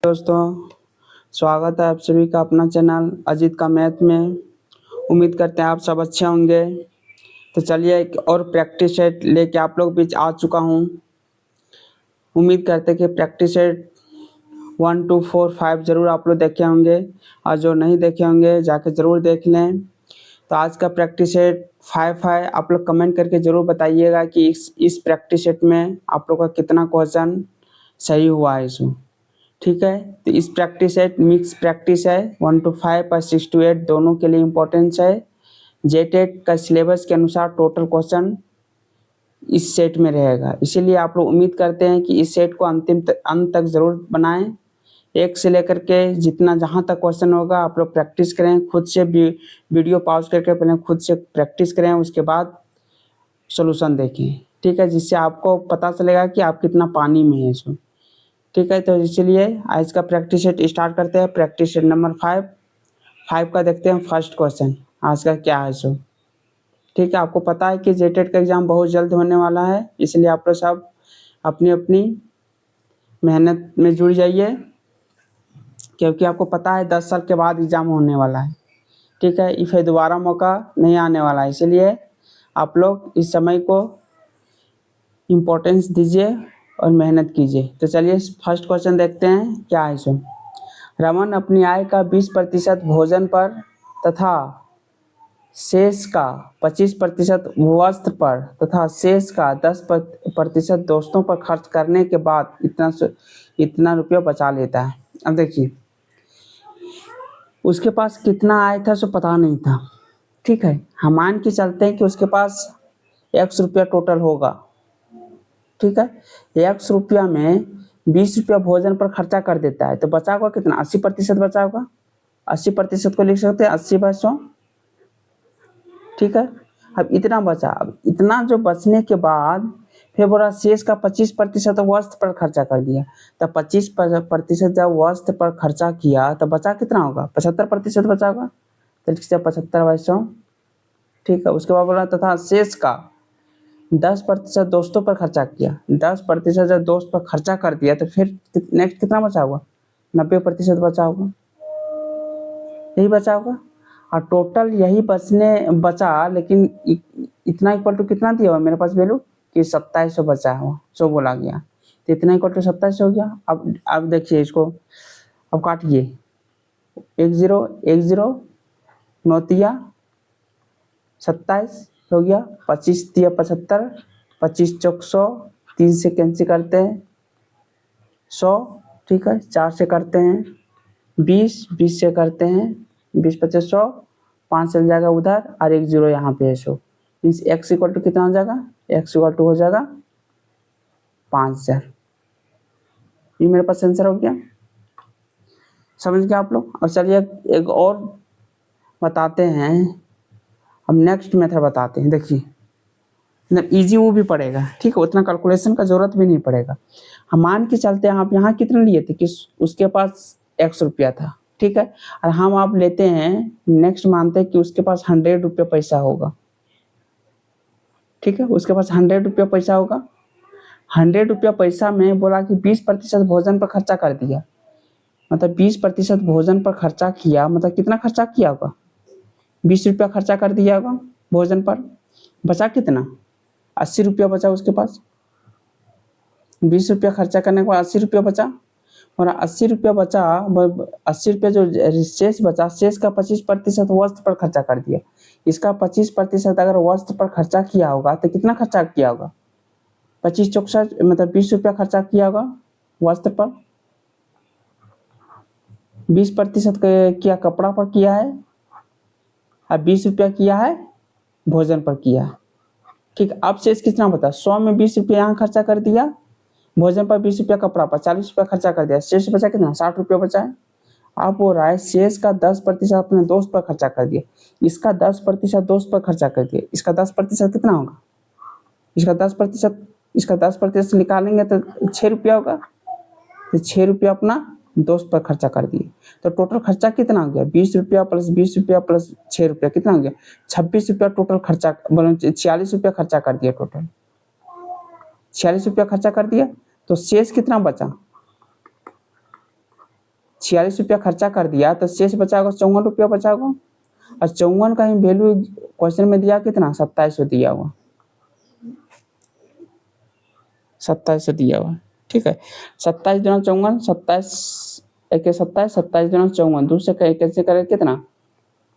दोस्तों, स्वागत है आप सभी का अपना चैनल अजीत का मैथ में। उम्मीद करते हैं आप सब अच्छे होंगे। तो चलिए एक और प्रैक्टिस सेट लेके आप लोग बीच आ चुका हूँ। उम्मीद करते हैं कि प्रैक्टिस सेट 1 2 4 5 ज़रूर आप लोग देखे होंगे, और जो नहीं देखे होंगे जाके ज़रूर देख लें। तो आज का प्रैक्टिस सेट 5 है। आप लोग कमेंट करके ज़रूर बताइएगा कि इस प्रैक्टिस सेट में आप लोग का कितना क्वेश्चन सही हुआ है इसमें। ठीक है, तो इस प्रैक्टिस सेट मिक्स प्रैक्टिस है। 1 to 5 और 6 to 8 दोनों के लिए इम्पोर्टेंस है। जेटेट का सिलेबस के अनुसार टोटल क्वेश्चन इस सेट में रहेगा, इसीलिए आप लोग उम्मीद करते हैं कि इस सेट को अंत तक ज़रूर बनाएं। एक से लेकर के जितना जहाँ तक क्वेश्चन होगा आप लोग प्रैक्टिस करें, खुद से वीडियो पॉज करके पहले खुद से प्रैक्टिस करें, उसके बाद सॉल्यूशन देखें। ठीक है, जिससे आपको पता चलेगा कि आप कितना पानी में है इसमें। ठीक है, तो इसलिए आज का प्रैक्टिस सेट स्टार्ट करते हैं। प्रैक्टिस सेट नंबर 5 का देखते हैं फर्स्ट क्वेश्चन आज का क्या है सो। ठीक है, आपको पता है कि जेटेट का एग्ज़ाम बहुत जल्द होने वाला है, इसलिए आप लोग सब अपनी अपनी मेहनत में जुड़ जाइए, क्योंकि आपको पता है 10 साल के बाद एग्ज़ाम होने वाला है। ठीक है, फिर दोबारा मौका नहीं आने वाला है, इसलिए आप लोग इस समय को इम्पोर्टेंस दीजिए और मेहनत कीजिए। तो चलिए फर्स्ट क्वेश्चन देखते हैं क्या है इसमें। रमन अपनी आय का 20% भोजन पर तथा शेष का 25% वस्त्र पर तथा शेष का 10% दोस्तों पर खर्च करने के बाद इतना रुपया बचा लेता है। अब देखिए, उसके पास कितना आय था सो पता नहीं था। ठीक है, हम मान के चलते हैं कि उसके पास 100 रुपया टोटल होगा। ठीक है, 100 रुपया में 20 रुपया भोजन पर खर्चा कर देता है, तो बचा होगा कितना? 80% बचा होगा। 80% को लिख सकते हैं 80/100। ठीक है, अब इतना बचा। अब इतना जो बचने के बाद फिर बोला शेष का 25% वस्त्र पर खर्चा कर दिया। तो 25% जब वस्त्र पर खर्चा किया तो बचा कितना होगा? 75% बचा होगा। तो लिख सकते 75/100। ठीक है, उसके बाद बोला तथा शेष का 10% दोस्तों पर खर्चा किया। 10% जब दोस्त पर खर्चा कर दिया तो फिर नेक्स्ट कितना बचा होगा? 90% बचा होगा। यही बचा होगा, और टोटल यही बचा, लेकिन इतना इक्वल टू कितना दिया हुआ मेरे पास वैल्यू कि 2700 बचा हुआ, 100 बोला गया, तो इतना इक्वल टू 2700 हो गया। अब देखिए इसको, अब काटिए। 1 0 1 0 9 27 हो गया। 25 दिया 75, 25 चौक 100, 3 से कैंसिल करते हैं 100। ठीक है, 4 से करते हैं 20, 20 से करते हैं 20 25 100, 5 चल जाएगा उधर, और 1 0 यहाँ पे है 100। मीन्स x इक्वल टू कितना हो जाएगा? x इक्वल टू हो जाएगा 5000। ये मेरे पास आंसर हो गया। समझ गए आप लोग? और चलिए एक और बताते हैं। अब नेक्स्ट मेथड बताते हैं। देखिए, मतलब इजी वो भी पड़ेगा। ठीक है, उतना कैलकुलेशन का जरूरत भी नहीं पड़ेगा। हम मान के चलते हैं आप यहाँ कितने लिए थे कि उसके पास 100 रुपया था। ठीक है, और हम आप लेते हैं नेक्स्ट मानते हैं कि उसके पास 100 रुपया पैसा होगा। ठीक है, उसके पास 100 रुपया पैसा होगा। 100 रुपया पैसा में बोला कि 20% भोजन पर खर्चा कर दिया, मतलब 20% भोजन पर खर्चा किया, मतलब कितना खर्चा किया होगा? 20 रुपया खर्चा कर दिया होगा भोजन पर। बचा कितना? 80 रुपया बचा उसके पास। 20 रुपया खर्चा करने के बाद 80 रुपया बचा, और 80 रुपया बचा। 80 रुपया जो शेष बचा, शेष का 25% वस्त्र पर खर्चा कर दिया। इसका 25% अगर वस्त्र पर खर्चा किया होगा तो कितना खर्चा किया होगा? 25 चौक 60, मतलब 20 रुपया खर्चा किया होगा वस्त्र पर। 20% किया कपड़ा पर किया है, और 20 रुपया किया है भोजन पर किया है। ठीक, अब शेष कितना बता? 100 में 20 रुपया यहाँ खर्चा कर दिया, भोजन पर 20 रुपया, कपड़ा पर 40 रुपया खर्चा कर दिया, शेष बचा कितना? 60 रुपया बचा है। आप हो रहा है शेष का 10% अपने दोस्त पर खर्चा कर दिया। इसका 10% दोस्त पर खर्चा कर दिया। इसका 10% कितना होगा? इसका 10% निकालेंगे तो 6 रुपया होगा। तो 6 रुपया अपना दोस्त पर खर्चा कर दिए। तो टोटल खर्चा कितना हो गया? 20 रुपया प्लस 20 रुपया प्लस 6 रुपया कितना हो गया? 26 रुपया टोटल खर्चा, 46 रुपया खर्चा कर दिया। टोटल 46 रुपया खर्चा कर दिया। तो शेष कितना बचा? ₹46 खर्चा कर दिया तो शेष बचा होगा ₹54 बचा होगा। और 54 का ही वैल्यू क्वेश्चन में दिया कितना, 2700 दिया हुआ, 2700 दिया हुआ। ठीक है, 27 दूना 54, 27 एक 27, 27 दूना 54, दूसरे कैसे करें कितना,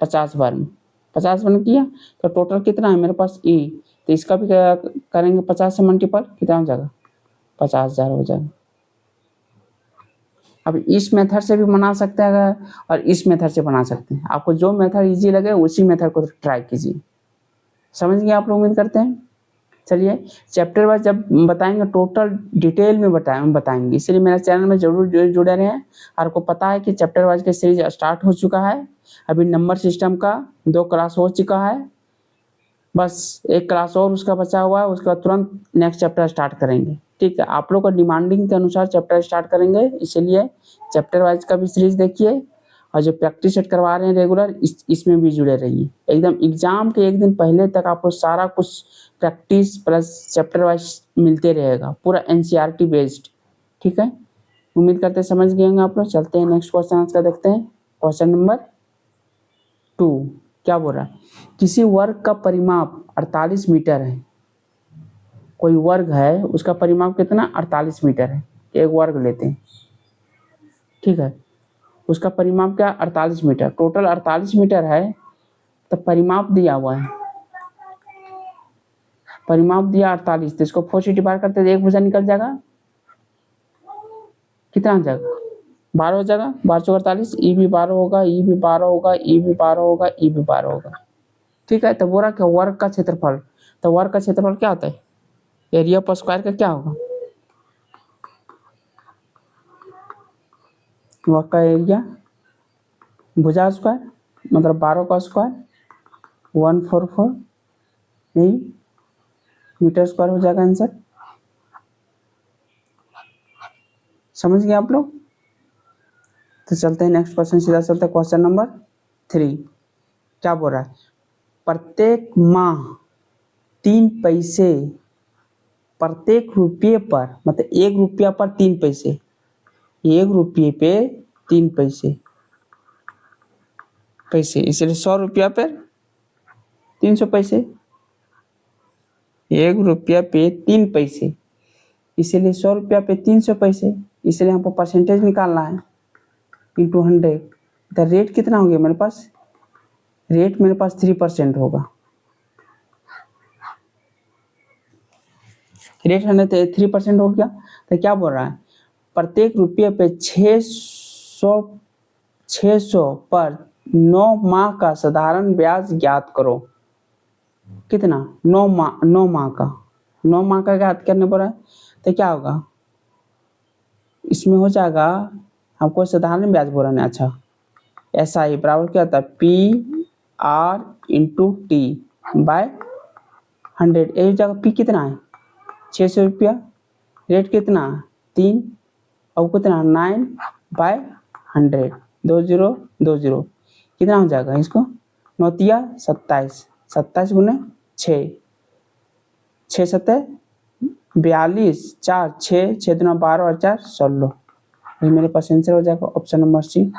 50 बार में, 50 बार किया तो टोटल कितना है मेरे पास ई, तो इसका भी क्या करेंगे 50 से मल्टीपल, कितना हो जाएगा 50,000 हो जाएगा। अब इस मेथड से भी बना सकते हैं और इस मेथड से बना सकते हैं, आपको जो मेथड इजी लगे उसी मेथड को ट्राई कीजिए। समझ गए आप लोग, उम्मीद करते हैं। चलिए चैप्टर वाइज जब बताएंगे टोटल डिटेल में बताएंगे, इसलिए मेरे चैनल में जरूर जुड़े रहें। आपको पता है कि चैप्टर वाइज का सीरीज स्टार्ट हो चुका है, अभी नंबर सिस्टम का 2 क्लास हो चुका है, बस 1 क्लास और उसका बचा हुआ है, उसके बाद तुरंत नेक्स्ट चैप्टर स्टार्ट करेंगे। ठीक है, आप लोग का डिमांडिंग के अनुसार चैप्टर स्टार्ट करेंगे, इसीलिए चैप्टर वाइज का भी सीरीज देखिए और जो प्रैक्टिस सेट करवा रहे हैं रेगुलर इसमें भी जुड़े रहिए। एकदम एग्जाम के एक दिन पहले तक आपको सारा कुछ प्रैक्टिस प्लस चैप्टर वाइज मिलते रहेगा, पूरा एनसीईआरटी बेस्ड। ठीक है, उम्मीद करते समझ गए होंगे आप लोग। चलते हैं नेक्स्ट क्वेश्चन आज का देखते हैं। क्वेश्चन नंबर 2 क्या बोल रहा है, किसी वर्ग का परिमाप 48 मीटर है। कोई वर्ग है उसका परिमाप कितना 48 मीटर है, एक वर्ग लेते हैं। ठीक है, उसका परिमाप क्या 48 मीटर, टोटल 48 मीटर है, तो परिमाप दिया हुआ है, परिमाप दिया 48, तो इसको 4 से डिवाइड करते हैं, एक भुजा निकल जाएगा, कितना हो जाएगा 12 हो जाएगा, 12 चौक 48, ई भी 12 होगा, ई भी 12 होगा, ई भी 12 होगा, ई भी 12 होगा। ठीक है, तो बोला कि वर्ग का क्षेत्रफल, तो वर्ग का क्षेत्रफल क्या होता है, एरिया पर स्क्वायर का क्या होगा, वर्ग का एरिया भुजा स्क्वायर, मतलब 12 का स्क्वायर 144, यही मीटर स्क्वायर हो जाएगा आंसर। समझ गए आप लोग। तो चलते हैं नेक्स्ट क्वेश्चन, सीधा चलते हैं क्वेश्चन नंबर 3। क्या बोल रहा है, प्रत्येक माह 3 पैसे प्रत्येक रुपये पर, मतलब 1 रुपया पर 3 पैसे, 1 रुपये पे 3 पैसे, इसलिए 100 रुपया पर 300 पैसे, 1 रुपया पे 3 पैसे, इसीलिए 100 रुपया पे 300 पैसे, इसलिए हमको परसेंटेज निकालना है इंटू 100। तो रेट कितना हो गया मेरे पास, रेट मेरे पास 3% होगा, रेट 3% हो गया। तो क्या बोल रहा है, प्रत्येक रुपये पे 600 पर 9 माह का साधारण ब्याज ज्ञात करो। कितना 9 माह का, 9 माह का ज्ञात करने पर है, तो क्या होगा इसमें हो जाएगा, हमको साधारण ब्याज बोला है। अच्छा, ऐसा ही बराबर क्या होता है PR/T/100, यही जगह पी कितना है 600 रुपया, रेट कितना 3 और कितना 9/100, 2020 कितना हो जाएगा, इसको 9 27, 27 गुने 6, 6 7 42, 4 6 6 दूना 12 और 4 16, ये मेरे पास आंसर हो जाएगा ऑप्शन नंबर सी।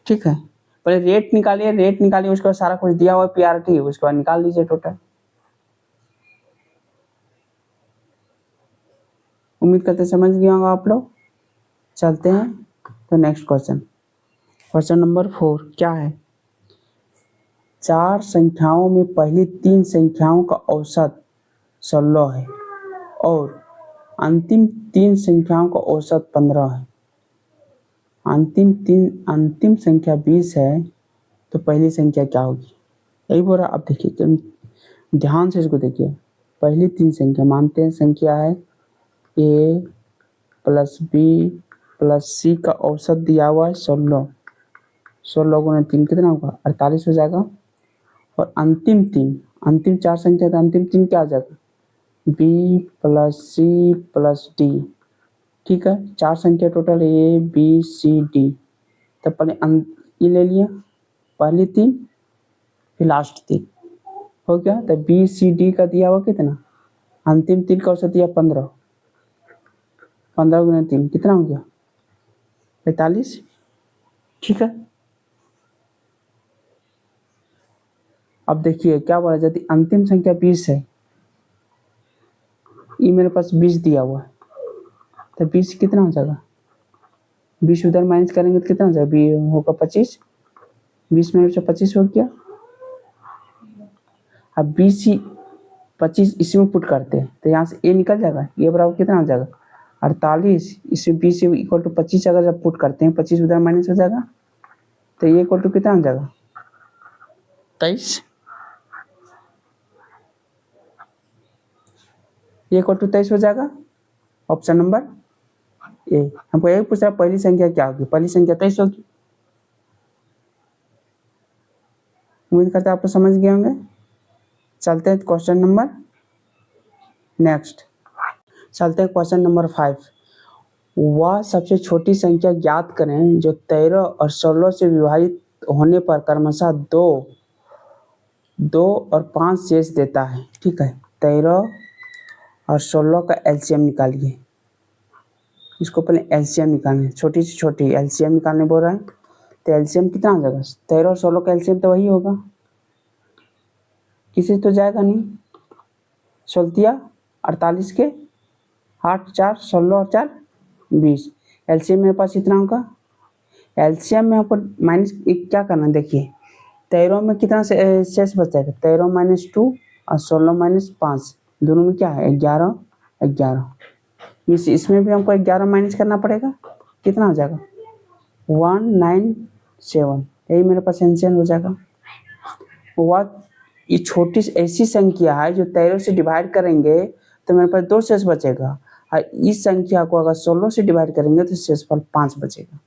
ठीक है, पहले रेट निकालिए, उसके बाद सारा कुछ दिया हुआ PRT, उसके बाद निकाल लीजिए टोटल। उम्मीद करते समझ गए होंगे आप लोग। चलते हैं तो नेक्स्ट क्वेश्चन, क्वेश्चन नंबर 4 क्या है, 4 संख्याओं में पहली 3 संख्याओं का औसत 16 है और अंतिम 3 संख्याओं का औसत 15 है। अंतिम संख्या 20 है, तो पहली संख्या क्या होगी, यही बोल रहा। अब देखिए ध्यान से इसको देखिए, पहली 3 संख्या मानते हैं संख्या है A + B + C का औसत दिया हुआ है 16, 16 गुना 3 कितना होगा 48 हो जाएगा। और अंतिम 4 संख्या का अंतिम 3 क्या आ जाएगा B + C + D। ठीक है, 4 संख्या total A B C D, तो पहले ये ले लिया, पहली 3 फिर लास्ट 3 हो गया। तो B C D का दिया हुआ कितना, अंतिम 3 का औसत दिया 15, 15 गुना 3 कितना हो गया 45, ठीक है। अब देखिए क्या बोला जाती, अंतिम संख्या 20 है, ये मेरे पास 20 दिया हुआ है, तो 20 कितना हो जाएगा, 20 उधर माइनस करेंगे तो कितना हो जाएगा, बी होगा 25, 20 में से 25 हो गया। अब 20 ही 25 इसमें पुट करते हैं तो यहाँ से ए निकल जाएगा, ये बराबर कितना हो जाएगा 48, इसमें 20 इक्वल टू 25 अगर जब पुट करते हैं 25 उधर माइनस हो जाएगा, तो ये इक्वल टू कितना हो जाएगा 23, ये इक्वल टू 23 हो जाएगा। ऑप्शन नंबर ए। हमको यही पूछा पहली संख्या क्या होगी, पहली संख्या 23 होगी। उम्मीद करते हैं आप लोग समझ गए होंगे। चलते हैं क्वेश्चन नंबर नेक्स्ट, चलते हैं क्वेश्चन नंबर 5। वह सबसे छोटी संख्या ज्ञात करें जो 13 और 16 से विभाजित होने पर क्रमशः 2 और 5 शेष देता है, ठीक है। 13 और 16 का एलसीएम निकालिए, इसको पहले एलसीएम निकालना, छोटी से छोटी एलसीएम निकालने बोल रहा है, तो एलसीएम कितना आ जाएगा, 13 और 16 का एलसीएम तो वही होगा, किसी तो जाएगा नहीं। 16 48 के 8 4 16 और 4 20, एलसीएम मेरे पास इतना होगा। एलसीएम में आपको माइनस क्या करना, देखिए 13 में कितना शेष बचेगा, 13 माइनस 2 और 16 माइनस 5, दोनों में क्या है 11 11, इसमें भी हमको 11 माइनस करना पड़ेगा, कितना हो जाएगा 197, यही मेरे पास आंसर हो जाएगा। वह ये छोटी ऐसी संख्या है जो 13 से डिवाइड करेंगे तो मेरे पास 2 शेष बचेगा, और इस संख्या को अगर 16 से डिवाइड करेंगे तो शेषफल 5 बचेगा,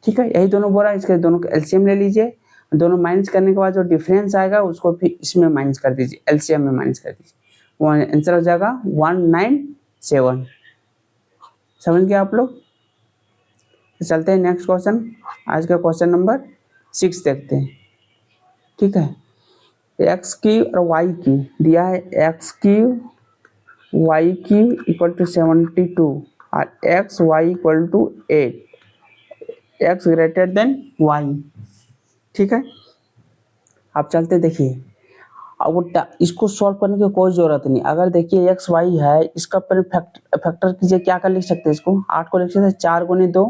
ठीक है। यही दोनों बोला, इसके दोनों का एलसीएम ले लीजिए, दोनों माइनस करने के बाद जो डिफरेंस आएगा उसको फिर इसमें माइनस कर दीजिए, एलसीएम में माइनस कर दीजिए, वो आंसर हो जाएगा 197। समझ गए आप लोग। तो चलते हैं नेक्स्ट क्वेश्चन, आज का क्वेश्चन नंबर 6 देखते हैं, ठीक है। एक्स की और वाई की दिया है, एक्स की वाई की इक्वल टू 72 और x y equal to 8, x greater than y, ठीक है। आप चलते देखिए, अब इसको सॉल्व करने की कोई जरूरत नहीं, अगर देखिए एक्स वाई है, इसका फैक्टर कीजिए, क्या कर लिख सकते हैं, इसको 8 को लिख सकते हैं 4 गुने 2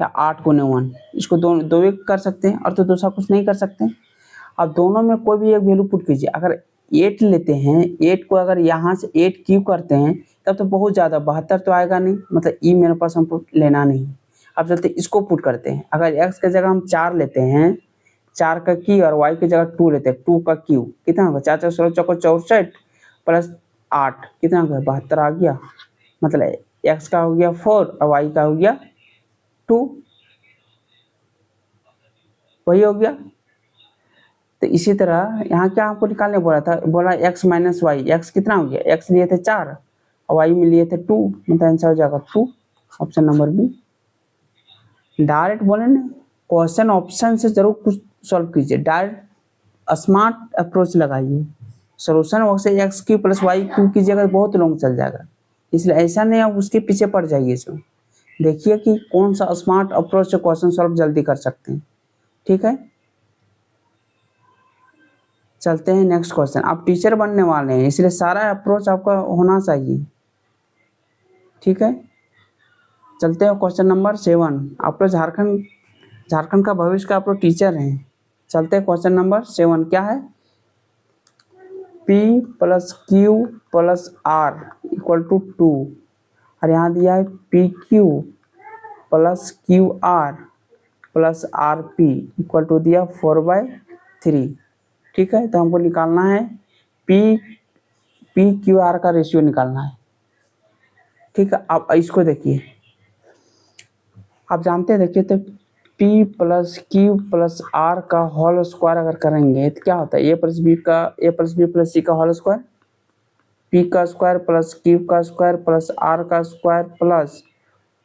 या 8 गुने 1, इसको दो एक कर सकते हैं और तो दूसरा कुछ नहीं कर सकते। अब दोनों में कोई भी एक वैल्यू पुट कीजिए, अगर 8 लेते हैं, 8 को अगर यहाँ से 8 क्यूब करते हैं तब तो बहुत ज़्यादा 72 तो आएगा नहीं, मतलब ई मेरे पास हमको लेना नहीं। अब चलते इसको पुट करते हैं, अगर एक्स की जगह हम 4 लेते हैं, 4 का की और वाई की जगह 2 लेते हैं, 2 का क्यू कितना होगा, 4 4 16 चौको 64 प्लस 8 कितना होगा 72 आ गया, मतलब एक्स का हो गया 4 और वाई का हो गया 2, वही हो गया। तो इसी तरह यहाँ क्या आपको निकालने बोला था, बोला एक्स माइनस वाई, एक्स कितना हो गया, एक्स लिए थे 4 और वाई में लिए थे 2, मतलब आंसर हो जाएगा 2, ऑप्शन नंबर बी। डायरेक्ट बोले ना, क्वेश्चन ऑप्शन से जरूर कुछ सॉल्व कीजिए, डायरेक्ट स्मार्ट अप्रोच लगाइए, सोल्यूशन वैसे x q plus y q कीजिएगा बहुत लॉन्ग चल जाएगा, इसलिए ऐसा नहीं आप उसके पीछे पड़ जाइए। इसमें देखिए कि कौन सा स्मार्ट अप्रोच से क्वेश्चन सॉल्व जल्दी कर सकते हैं, ठीक है। चलते हैं नेक्स्ट क्वेश्चन, आप टीचर बनने वाले हैं इसलिए सारा अप्रोच आपका होना चाहिए, ठीक है। चलते हैं क्वेश्चन नंबर 7, आप लोग झारखंड का भविष्य का आप लोग टीचर हैं। चलते हैं क्वेश्चन नंबर 7, क्या है, P plus q plus r equal to 2, और यहाँ दिया है p q plus q r plus r p equal to दिया 4/3, ठीक है। तो हमको निकालना है पी क्यू आर का रेशियो निकालना है, ठीक है। अब इसको देखिए, आप जानते हैं, देखिए तो P plus q plus r का होल स्क्वायर अगर करेंगे तो क्या होता है, a plus b plus c का होल स्क्वायर, P का स्क्वायर प्लस क्यू का स्क्वायर प्लस आर का square plus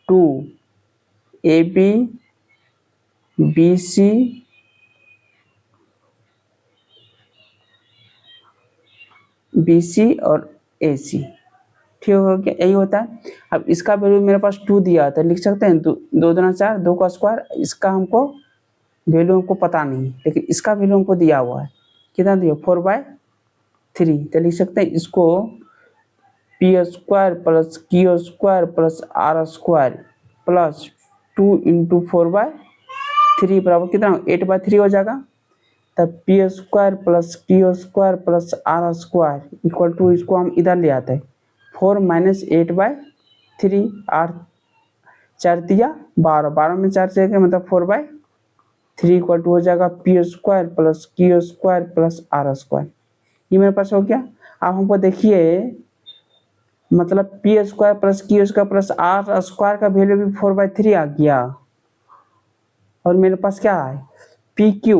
2 AB BC BC और AC, ठीक हो गया, यही होता है। अब इसका वैल्यू मेरे पास 2 दिया था, लिख सकते हैं 2 दूना 4, 2 का स्क्वायर। इसका हमको वैल्यू हमको पता नहीं, लेकिन इसका वैल्यू हमको दिया हुआ है। कितना दिया? 4/3। तो लिख सकते हैं इसको p square plus q square plus r square plus 2 into 4/3 बराबर कितना? 8/3 हो जाएगा। तब p square plus q square plus r square equal to, इसको हम इधर ले आते हैं 4 माइनस 8/3। 8 4 दिया 12, 12 में 4 से मतलब 4/3 इक्वल टू हो जाएगा p square plus q square plus r square. ये मेरे पास हो गया। अब हमको देखिए, मतलब p square plus q square plus r square का वैल्यू भी 4/3 आ गया। और मेरे पास क्या है? P q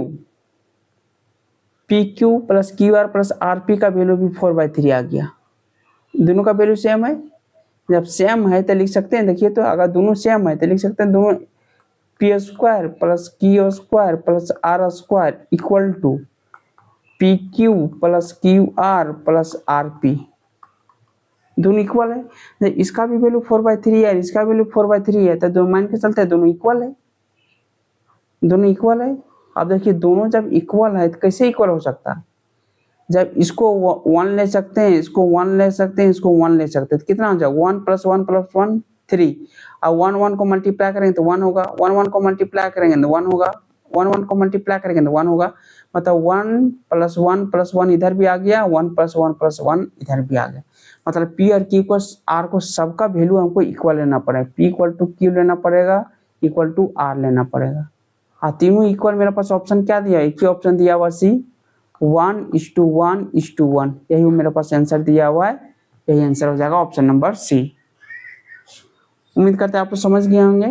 plus q r plus r p का वैल्यू भी 4/3 आ गया। दोनों का वैल्यू सेम है। जब सेम है तो लिख सकते हैं, देखिए तो अगर दोनों सेम है तो लिख सकते हैं दोनों p square plus q square plus r square equal to p q plus q r plus r p. दोनों इक्वल है। इसका भी वैल्यू 4/3 है, इसका वैल्यू 4/3 है, तो दोनों मान के चलते हैं दोनों इक्वल है। दोनों इक्वल है। अब देखिए दोनों जब इक्वल है तो कैसे इक्वल हो सकता है? जब इसको 1 ले सकते हैं, इसको 1 ले सकते हैं, इसको 1 ले सकते हैं, तो कितना हो जाएगा? 1 + 1 + 1 3। अब 1 1 को मल्टीप्लाई करेंगे तो 1 होगा, 1 1 को मल्टीप्लाई करेंगे तो 1 होगा, 1 1 को मल्टीप्लाई करेंगे तो 1 होगा। मतलब 1 + 1 + 1 इधर भी आ गया, 1 + 1 + 1 इधर भी आ गया। मतलब पी और क्यू को, आर को, सबका वैल्यू हमको इक्वल लेना पड़ेगा। पी इक्वल टू क्यू लेना पड़ेगा, इक्वल टू आर लेना पड़ेगा। हाँ, तीनों इक्वल। मेरे पास ऑप्शन क्या दिया? एक ही ऑप्शन दिया हुआ सी, 1:1:1। यही मेरे पास आंसर दिया हुआ है। यही आंसर हो जाएगा ऑप्शन नंबर सी। उम्मीद करते हैं आप लोग समझ गए होंगे।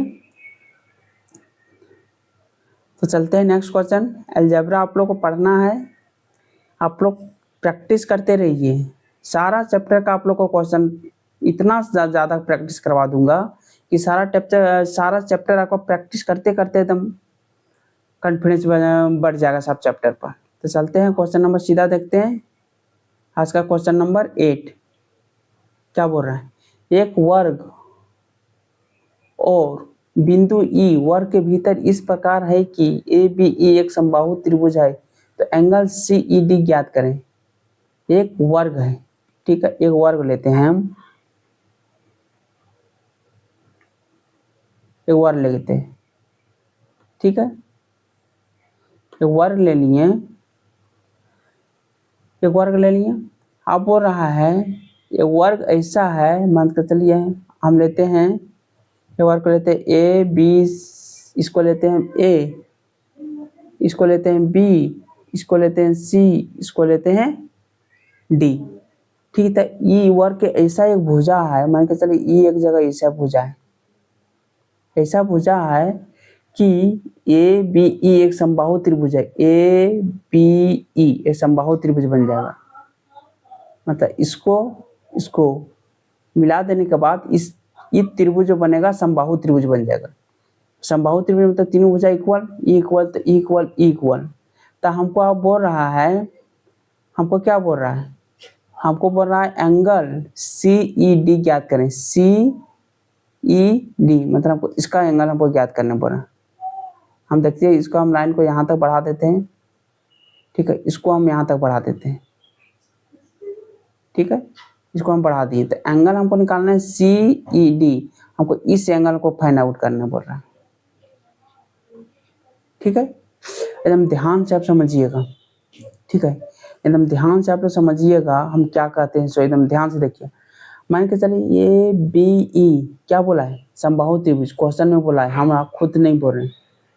तो चलते हैं नेक्स्ट क्वेश्चन। अलजेब्रा आप लोग को पढ़ना है, आप लोग प्रैक्टिस करते रहिए। सारा चैप्टर का आप लोग को क्वेश्चन इतना ज़्यादा प्रैक्टिस करवा दूंगा कि सारा चैप्टर आपको प्रैक्टिस करते करते एकदम कॉन्फिडेंस बढ़ जाएगा सब चैप्टर पर। तो चलते हैं क्वेश्चन नंबर सीधा देखते हैं। आज का क्वेश्चन नंबर 8 क्या बोल रहा है? एक वर्ग और बिंदु ई वर्ग के भीतर इस प्रकार है कि ए बी ई एक समबाहु त्रिभुज है, तो एंगल सी ई डी ज्ञात करें। एक वर्ग है, ठीक है, एक वर्ग लेते हैं हम, एक वर्ग लेते हैं, ठीक है, एक वर्ग ले लिए, एक वर्ग ले लिए। अब बोल रहा है ये वर्ग ऐसा है, मान के चलिए हम लेते हैं, ये वर्ग को लेते हैं ए बी, इसको लेते हैं ए, इसको लेते हैं बी, इसको लेते हैं सी, इसको लेते हैं डी, ठीक है। ई वर्ग के ऐसा एक भुजा है, मान के चलिए ई एक जगह ऐसा भुजा है, ऐसा भुजा है कि ए बी ई एक समबाहु त्रिभुज है। ए बी ई एक समबाहु त्रिभुज बन जाएगा। मतलब इसको मिला देने के बाद ये त्रिभुज जो बनेगा समबाहु त्रिभुज बन जाएगा। समबाहु त्रिभुज मतलब तीनों भुजा इक्वल, इक्वल तो इक्वल इक्वल। तो हमको अब बोल रहा है, हमको क्या बोल रहा है? हमको बोल रहा है एंगल सी ई डी ज्ञात करें। सी ई डी मतलब हमको इसका एंगल हमको ज्ञात करना बोल रहा है। हम देखते हैं, इसको हम लाइन को यहाँ तक बढ़ा देते हैं, ठीक है, इसको हम यहाँ तक बढ़ा देते हैं, ठीक है, इसको हम बढ़ा दिए। तो एंगल हमको निकालना है सी ई डी, हमको इस एंगल को फाइंड आउट करना बोल रहा है, ठीक है। एकदम ध्यान से आप समझिएगा, ठीक है, एकदम ध्यान से आप लोग समझिएगा हम क्या कहते हैं। सो एकदम ध्यान से देखिए। मान के चलिए ए बी ई क्या बोला है? समबाहु त्रिभुज क्वेश्चन में बोला है, हम आप खुद नहीं बोल रहे हैं।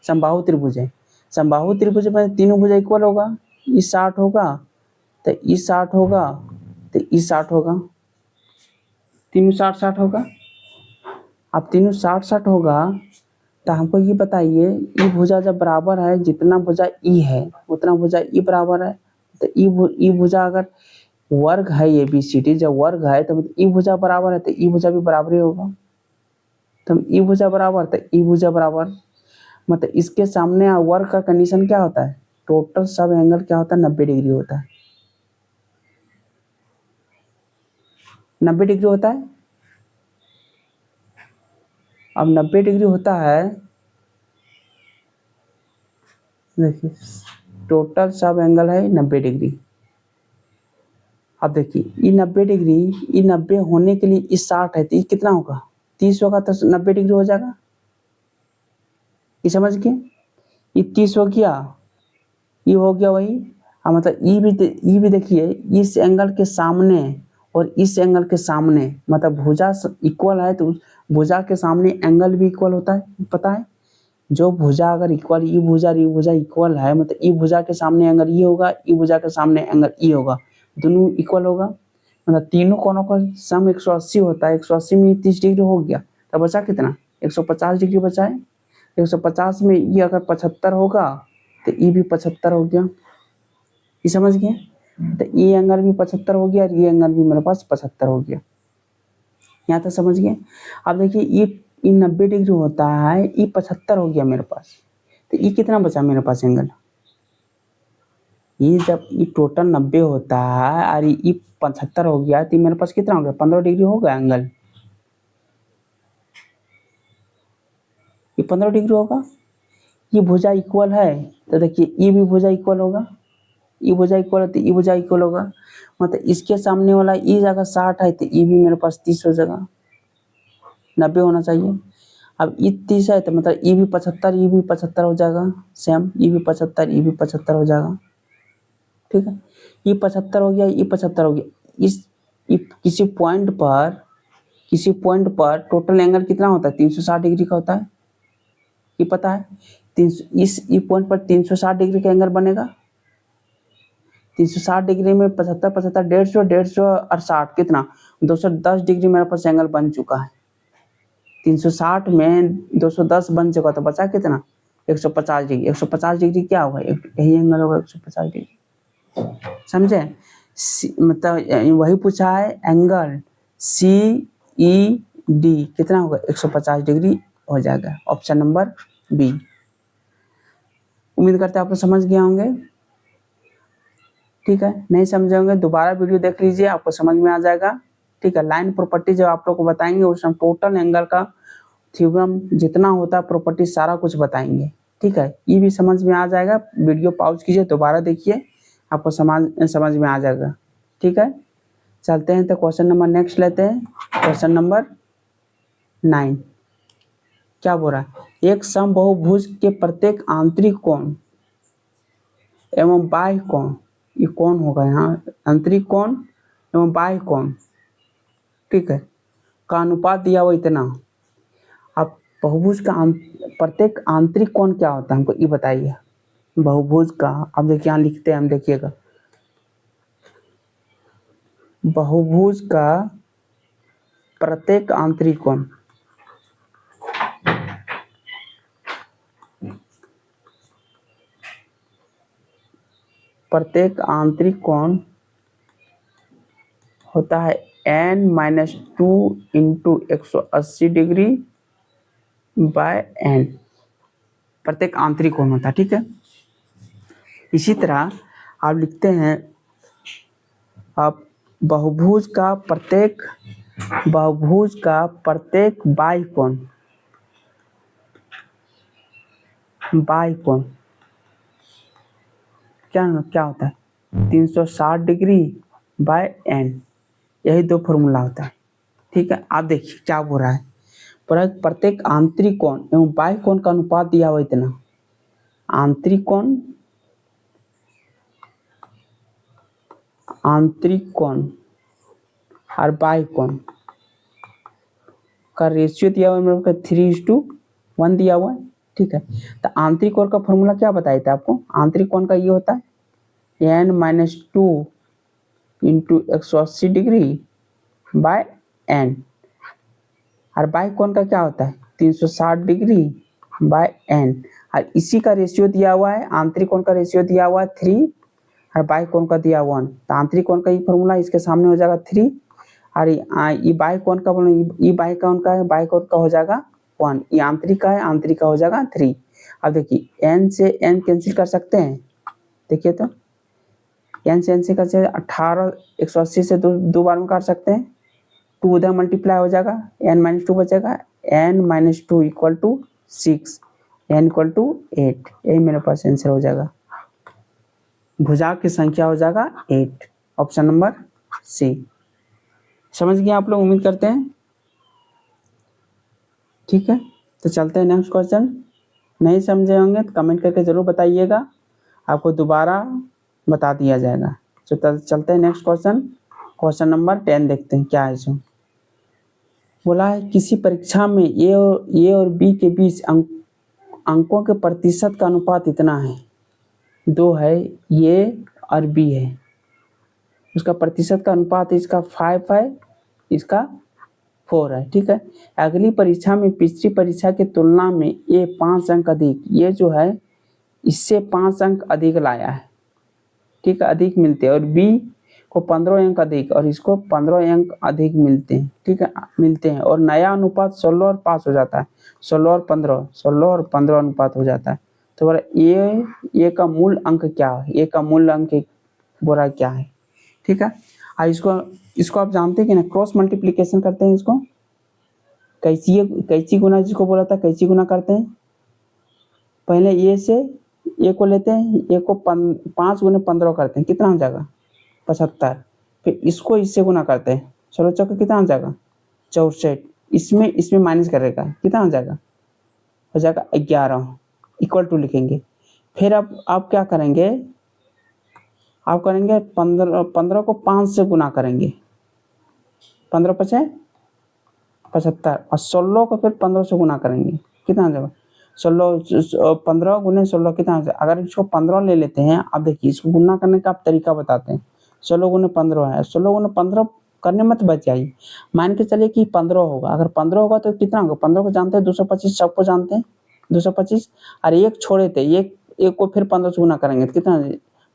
समबाहु त्रिभुज है, समबाहु त्रिभुज में तीनों भुजा इक्वल होगा, ई 60 होगा तो ई 60 होगा तो ई 60 होगा, तीनों 60 होगा। अब तीनों 60 होगा तो हमको ये बताइए, ई भुजा जब बराबर है, जितना भुजा ई है उतना भुजा ई बराबर है। तो ई भुजा अगर वर्ग है, ए बी सी डी जब वर्ग है तो ई भुजा बराबर है, तो ई भुजा भी बराबर ही होगा। तो ई भुजा बराबर तो ई भुजा बराबर, मतलब इसके सामने वर्ग का कंडीशन क्या होता है? टोटल सब एंगल क्या होता है? 90 डिग्री होता है। 90 डिग्री होता है। अब 90 डिग्री होता है, देखिए टोटल सब एंगल है 90 डिग्री। अब देखिए ये 90 डिग्री, ये 90 होने के लिए इस 60 है तो ये कितना होगा, 30 होगा तो 90 डिग्री हो जाएगा। ये समझ गए, ये 30 हो गया, ये हो गया वही। मतलब ये भी देखिए, इस एंगल के सामने और इस एंगल के सामने, मतलब भुजा इक्वल है तो भुजा के सामने एंगल भी इक्वल होता है, पता है। जो भुजा अगर इक्वल, ये भुजा इक्वल है, मतलब ये भुजा के सामने एंगल ये होगा, ये भुजा के सामने एंगल ये होगा, दोनों इक्वल होगा। मतलब तीनों कोनों का सम 180 होता है। 180 में 30 डिग्री हो गया, तो बचा कितना, 150 डिग्री बचा है। 150 में ये अगर 75 होगा तो ये भी 75 हो गया। ये समझ गए, तो ये एंगल भी 75 हो गया और ये एंगल भी मेरे पास 75 हो गया। यहाँ तक समझ गए। अब देखिए ये 90 डिग्री होता है, ये 75 हो गया मेरे पास, तो ये कितना बचा मेरे पास एंगल। ये जब ये टोटल 90 होता है और ये 75 हो गया तो मेरे पास कितना हो गया, 15 डिग्री हो गया एंगल। ये 15 डिग्री होगा। ये भुजा इक्वल है तो देखिए ये भी भुजा इक्वल होगा, ये भुजा इक्वल है तो ये भुजा इक्वल होगा। मतलब इसके सामने वाला ये जगह 60 है तो ये भी मेरे पास 30 हो जाएगा, 90 होना चाहिए। अब ये 30 है तो मतलब ये भी 75, ये भी 75 हो जाएगा सेम, ये भी 75, ये भी 75 हो जाएगा। ठीक है, ये 75 हो गया, ये 75 हो गया। इस किसी पॉइंट पर टोटल एंगल कितना होता है, 360 डिग्री का होता है, ये पता है। 300, इस पॉइंट पर 360 डिग्री का एंगल बनेगा। 360 डिग्री में 75 75 150 और 60 कितना, 210 डिग्री मेरे पास एंगल बन चुका है। 360 में 210 बन चुका तो बचा कितना, 150 डिग्री। 150 डिग्री क्या होगा, यही एंगल होगा 150 डिग्री। समझे, मतलब वही पूछा है, एंगल CED कितना होगा, 150 डिग्री हो जाएगा, ऑप्शन नंबर बी। उम्मीद करते हैं आप लोग समझ गए होंगे। ठीक है, नहीं समझे होंगे दोबारा वीडियो देख लीजिए, आपको समझ में आ जाएगा। ठीक है, लाइन प्रॉपर्टी जब आप लोग को बताएंगे उस टाइम टोटल एंगल का थ्योरम जितना होता है प्रॉपर्टी सारा कुछ बताएंगे। ठीक है, ये भी समझ में आ जाएगा। वीडियो पॉज कीजिए, दोबारा देखिए, आपको समझ में आ जाएगा। ठीक है, चलते हैं तो क्वेश्चन नंबर नेक्स्ट लेते हैं। क्वेश्चन नंबर 9 क्या बोल रहा है, एक समबाहुभुज के प्रत्येक आंतरिक कोण एवं बाह्य कोण, ये कौन होगा यहाँ, आंतरिक कोण एवं बाह्य कोण, ठीक है, का अनुपात दिया हुआ इतना। अब बहुभुज का प्रत्येक आंतरिक कोण क्या होता है हमको ये बताइए। बहुभुज का, अब देखिए यहाँ लिखते हैं हम, देखिएगा बहुभुज का प्रत्येक आंतरिक कोण, प्रत्येक आंतरिक कोण होता है n-2 into 180 degree by n, प्रत्येक आंतरिक कोण होता है। ठीक है, इसी तरह आप लिखते हैं, आप बहुभुज का प्रत्येक बाह्य कोण, बाह्य कोण क्या होता है, 360 डिग्री बाय n, यही दो फॉर्मूला होता है। ठीक है, आप देखिए क्या बोल रहा है, प्रत्येक आंतरिक कोण एवं बाह्य कोण का अनुपात दिया हुआ इतना। आंतरिक कोण और बाह्य कोण का रेशियो दिया हुआ है मेरे को 3:1 दिया हुआ है। ठीक है, तो आंतरिक कोण का फॉर्मूला क्या बताया था आपको, आंतरिक कोण का ये होता है n-2 into 180 degree by n, और बाह्य कोण का क्या होता है 360 डिग्री बाय n, और इसी का रेशियो दिया हुआ है, आंतरिक कोण का रेशियो दिया हुआ है 3 और बाह्य कोण का दिया 1। तो आंतरिक कोण का ये फॉर्मूला इसके सामने हो जाएगा 3, और ये बाह्य कोण का, ये बाह्य कोण का है, बाह्य कोण का हो जाएगा 1, ये आंतरिक का है, आंतरिक का हो जाएगा 3। अब देखिए n से n कैंसिल कर सकते हैं, देखिए तो n से n से कैसे 18, 180 से दो बार में काट सकते हैं, 2 उधर मल्टीप्लाई हो जाएगा, n-2 बचेगा, n-2 equal to 6, n equal to 8। यही मेरे पास आंसर हो जाएगा। भुजा की संख्या हो जाएगा 8, ऑप्शन नंबर सी। समझ गए आप लोग, उम्मीद करते हैं। ठीक है, तो चलते हैं नेक्स्ट क्वेश्चन। नहीं समझे होंगे तो कमेंट करके ज़रूर बताइएगा, आपको दोबारा बता दिया जाएगा। तो चलते हैं नेक्स्ट क्वेश्चन। क्वेश्चन नंबर 10 देखते हैं क्या है इसमें। बोला है किसी परीक्षा में ए और बी के बीच अंकों के प्रतिशत का अनुपात इतना है, 2 है, ए और बी है, उसका प्रतिशत का अनुपात इसका 5 है, इसका 4 है। ठीक है, अगली परीक्षा में पिछली परीक्षा की तुलना में ए 5 अंक अधिक, ये जो है इससे 5 अंक अधिक लाया है। ठीक है, अधिक मिलते हैं, और बी को 15 अंक अधिक और इसको 15 अंक अधिक मिलते हैं। ठीक है, मिलते हैं, और नया अनुपात 16 और 5 हो जाता है, 16 और 15 अनुपात हो जाता है। तो बोला ए का मूल अंक क्या है, ए का मूल अंक बोला क्या है। ठीक है, इसको आप जानते हैं कि ना, क्रॉस मल्टीप्लिकेशन करते हैं इसको, कैंची गुना जिसको बोला था, कैंची गुना करते हैं। पहले ए से ए को लेते हैं, ए को 5 गुने 15 करते हैं, कितना हो जाएगा 75। फिर इसको इससे गुना करते हैं, 16 चौके कितना हो जाएगा 64, इसमें माइनस करेगा, कितना हो जाएगा 11, इक्वल टू लिखेंगे। फिर अब आप क्या करेंगे, आप करेंगे 15 को 5 से गुना करेंगे, 15 पचे 75, और 16 को फिर 15 से गुना करेंगे, कितना हो जाएगा 15 गुने 16 कितना हो जाएगा। अगर इसको 15 ले लेते हैं, अब देखिए इसको गुना करने का आप तरीका बताते हैं। 16 गुने 15 है, 16 गुने 15 करने मत बच जाइए, मान के चलिए कि 15 होगा। अगर 15 होगा तो कितना होगा, 15 को जानते हैं 225, सबको जानते हैं 225, और एक छोड़े थे, एक को फिर 15 से गुना करेंगे तो कितना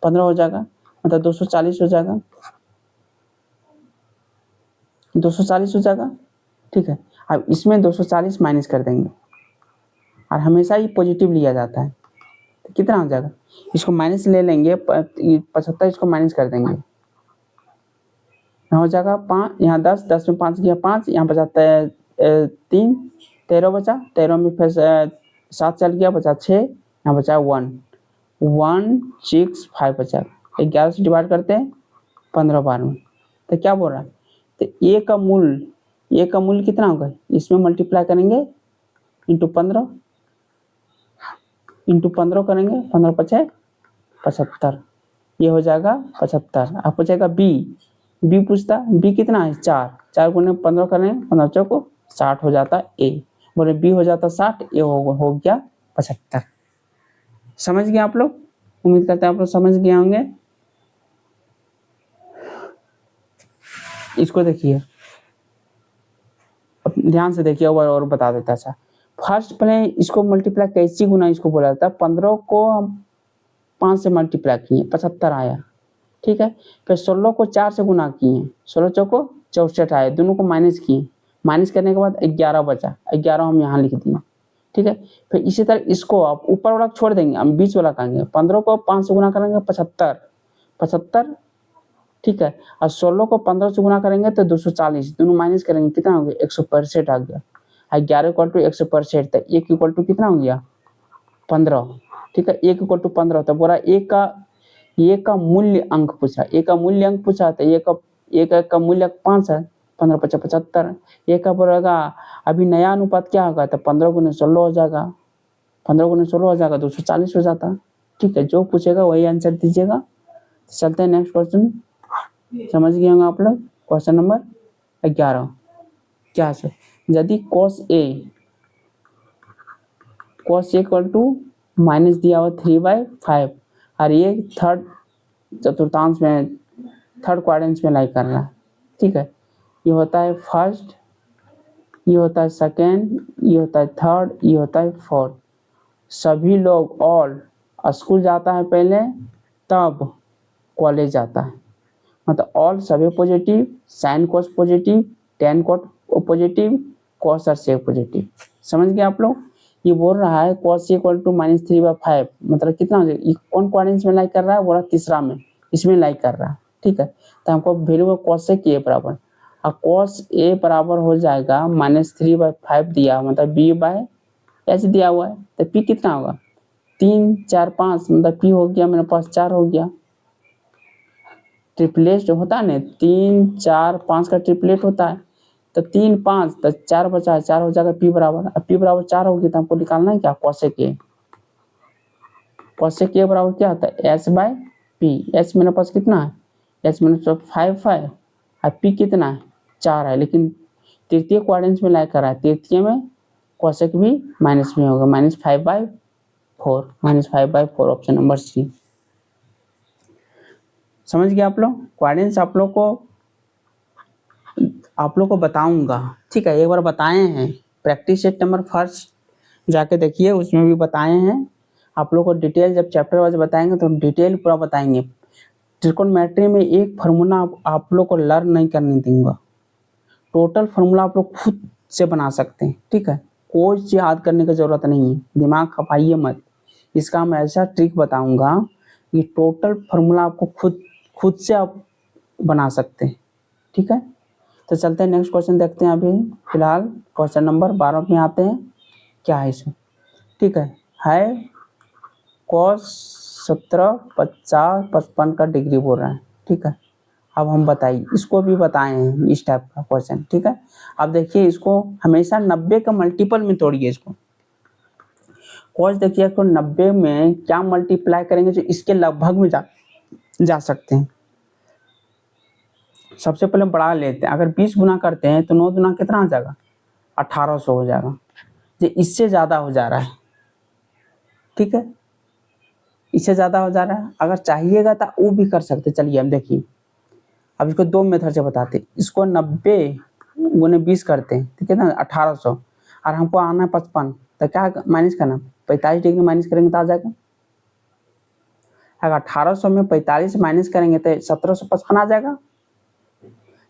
15 हो जाएगा, मतलब 240 हो जाएगा, 240 हो जाएगा। ठीक है, अब इसमें 240 माइनस कर देंगे, और हमेशा ही पॉजिटिव लिया जाता है, तो कितना हो जाएगा, इसको माइनस ले लेंगे, 75 इसको माइनस कर देंगे, यहाँ हो जाएगा 5, यहाँ 10 में 5 गया 5, यहाँ बचाता है 3, 13 बचा, 13 में फिर 7 चल गया, बचा 6, यहाँ बचा 1, 1 6 5 बचा, 11 से डिवाइड करते हैं 15 बार में, तो क्या बोल रहा है, तो ए का मूल कितना होगा, इसमें मल्टीप्लाई करेंगे इंटू 15 करेंगे, 15 पचे 75, ये हो जाएगा 75। अब पूछेगा बी पूछता, बी कितना है 4 गुने 15 करेंगे, 15 चौको 60 हो जाता है ए, बोले बी हो जाता 60, ए हो गया 75। समझ गए आप लोग, उम्मीद करते हैं आप लोग समझ गए होंगे। इसको देखिए, ध्यान से देखिए और बता देता। अच्छा, फर्स्ट पहले इसको मल्टीप्लाई कैसी गुना इसको बोला जाता है, 15 को हम 5 से मल्टीप्लाई किए 75 आया। ठीक है, फिर 16 को 4 से गुना किए, 16 चौको 64 आए, दोनों को माइनस किए, माइनस करने के बाद 11 बचा, 11 हम यहाँ लिख दिए। ठीक है, फिर इसी तरह इसको आप ऊपर वाला छोड़ देंगे, हम बीच वाला करेंगे, 15 को 5 से गुना करेंगे 75। ठीक है, और 16 को 15 से गुना करेंगे तो 240, दोनों माइनस करेंगे, कितना हो गया 165 आ गया। 11 इक्वल टू 165, तो 1 इक्वल टू कितना हो गया 15। ठीक है, 1 इक्वल टू 15, तो बोला एक का मूल्य अंक पूछा, एक का मूल्य अंक पूछा, तो एक का मूल्य 5 है, 15 पचा 75, एक का बोलेगा अभी नया अनुपात क्या होगा, तो 15 गुने 16 हो जाएगा, 15 गुने 16 हो जाएगा 240 हो जाता। ठीक है, जो पूछेगा वही आंसर दीजिएगा। चलते हैं नेक्स्ट क्वेश्चन, समझ गए होंगे आप लोग। क्वेश्चन नंबर 11 क्या है, यदि cos A equal to minus दिया हुआ 3/5, और ये थर्ड चतुर्थांश में, थर्ड क्वाड्रेंट में लाई कर रहा है। ठीक है, ये होता है फर्स्ट, ये होता है सेकेंड, ये होता है थर्ड, ये होता है फोर्थ। सभी लोग ऑल स्कूल जाता है पहले, तब कॉलेज जाता है, मतलब ऑल सभी positive, sine cos positive, ten coat positive, cos और सेक पॉजिटिव। समझ गए आप लोग, ये बोल रहा है cos इक्वल टू -3/5, मतलब कितना हो जाएगा, कौन क्वाड्रेंट में लाइक कर रहा है, बोला तीसरा में, इसमें लाइक कर रहा है। ठीक है, तो हमको वैल्यू cos से किए बराबर, अब cos a बराबर हो जाएगा -3/5 दिया, मतलब b/h दिया हुआ है, तो p कितना होगा 3 4 5, मतलब p हो गया मेरे पास 4 हो गया। ट्रिपलेट जो होता है ना 3 4 5 का ट्रिपलेट होता है, तो 3 5 तो 4 बचा है, 4 हो जाएगा p बराबर। अब p बराबर 4 होगी तो हमको निकालना है क्या cosec a। cosec a बराबर क्या होता है h/p। h मेरे पास कितना है, h मेरे पास 5 है और p कितना है 4 है, लेकिन तृतीय क्वाड्रेंट में लाई कर रहा है, तृतीय में cosec भी माइनस में होगा, -5/4, -5/4 ऑप्शन नंबर सी। समझ गए आप लोग। क्वाड्रेंट्स आप लोग को बताऊंगा, ठीक है, एक बार बताए हैं प्रैक्टिस सेट नंबर फर्स्ट जाके देखिए, उसमें भी बताए हैं। आप लोग को डिटेल जब चैप्टर वाइज बताएंगे तो डिटेल पूरा बताएंगे। ट्रिकोनोमेट्री में एक फार्मूला आप लोग को लर्न नहीं करने दूंगा, टोटल फार्मूला आप लोग खुद से बना सकते हैं, ठीक है, कोई चीज याद करने की जरूरत नहीं है, दिमाग खपाइए मत। इसका मैं ऐसा ट्रिक बताऊंगा कि टोटल फार्मूला आपको खुद से आप बना सकते हैं, ठीक है। तो चलते हैं नेक्स्ट क्वेश्चन देखते हैं। अभी फिलहाल क्वेश्चन नंबर 12 में आते हैं, क्या है इसमें, ठीक है cos 17 50 55 का डिग्री बोल रहा है, ठीक है। अब हम बताइए, इसको भी बताए हैं इस टाइप का क्वेश्चन, ठीक है। अब देखिए इसको हमेशा 90 का मल्टीपल में तोड़िए इसको। cos देखिए इसको 90 में क्या मल्टीप्लाई करेंगे जो इसके लगभग में जा सकते हैं। सबसे पहले बढ़ा लेते हैं, अगर 20 गुना करते हैं तो 9 गुना कितना हो जाएगा 1800 हो जाएगा, ये इससे ज्यादा हो जा रहा है, ठीक है, इससे ज्यादा हो जा रहा है। अगर चाहिएगा तो वो भी कर सकते, चलिए हम देखिए। अब इसको दो मेथड से बताते हैं, इसको 90 गुने 20 करते हैं, ठीक है ना 1800, और हमको आना है 55, तो क्या माइनस करना 45 डिग्री माइनस करेंगे तो आ जाएगा। अगर 1800 में 45 माइनस करेंगे तो 1755 आ जाएगा।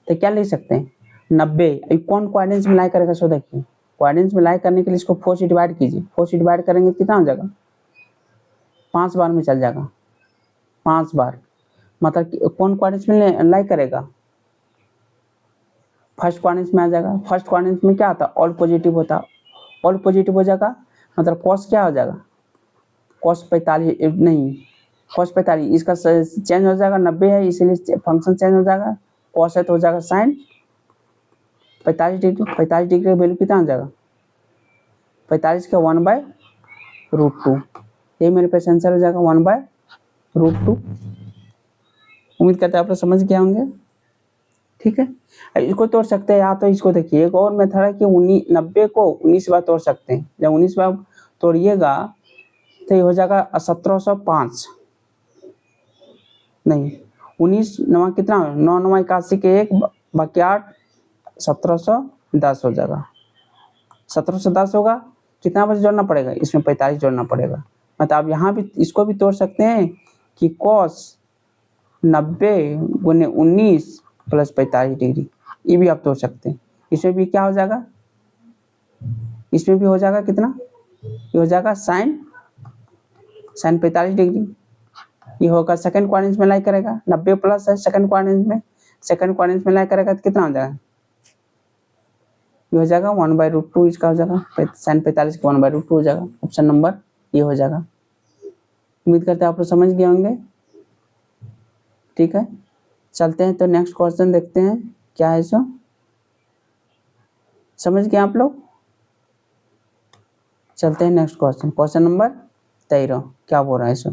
तो क्या ले सकते हैं 90 कौन क्वाड्रेंट्स में लाई करेगा, सो देखिए क्वाड्रेंट्स में लाई करने के लिए इसको 4 से डिवाइड कीजिए, 4 से डिवाइड करेंगे कितना हो जाएगा 5 बार में चल जाएगा, 5 बार, मतलब कौन क्वाड्रेंट्स में लाई करेगा फर्स्ट क्वाड्रेंट में आ जाएगा। फर्स्ट क्वाड्रेंट में क्या आता है ऑल पॉजिटिव होता, ऑल पॉजिटिव हो जाएगा, मतलब कॉस क्या हो जाएगा कॉस 45 नहीं कॉस 45, इसका चेंज हो जाएगा 90 है इसीलिए फंक्शन चेंज हो जाएगा, कॉस है तो हो जाएगा साइन 45 डिग्री। 45 डिग्री का वैल्यू कितना आ जाएगा 45 का 1/√2, ये मेरे पास आंसर हो जाएगा 1/√2। उम्मीद करते हैं आप लोग समझ गए होंगे, ठीक है। इसको तोड़ सकते हैं, या तो इसको देखिए एक और मेथड है कि 90 को 19 बार तोड़ सकते हैं। जब 19 बार तोड़िएगा तो ये हो जाएगा 1705, नहीं 19 नवा कितना 9 9 81 के 1 बाकी 8 1710 हो जाएगा। 1710 होगा, कितना बजे जोड़ना पड़ेगा इसमें 45 जोड़ना पड़ेगा, मतलब आप यहाँ भी इसको भी तोड़ सकते हैं कि cos 90 गुने 19 प्लस 45 डिग्री, ये भी आप तोड़ सकते हैं। इसमें भी क्या हो जाएगा, इसमें भी हो जाएगा कितना, ये हो जाएगा साइन 45 डिग्री, ये होगा सेकंड क्वाड्रेंट में लाई करेगा, 90 प्लस है सेकंड क्वाड्रेंट में लाई करेगा तो कितना हो जाएगा, ये हो जाएगा 1/√2, इसका हो जाएगा साइन 45 का 1/√2 हो जाएगा, ऑप्शन नंबर ये हो जाएगा। उम्मीद करते हैं आप लोग समझ गए होंगे, ठीक है। चलते हैं तो नेक्स्ट क्वेश्चन देखते हैं क्या है सो, समझ गए आप लोग। चलते हैं नेक्स्ट क्वेश्चन, क्वेश्चन नंबर 13 क्या बोल रहा है सो,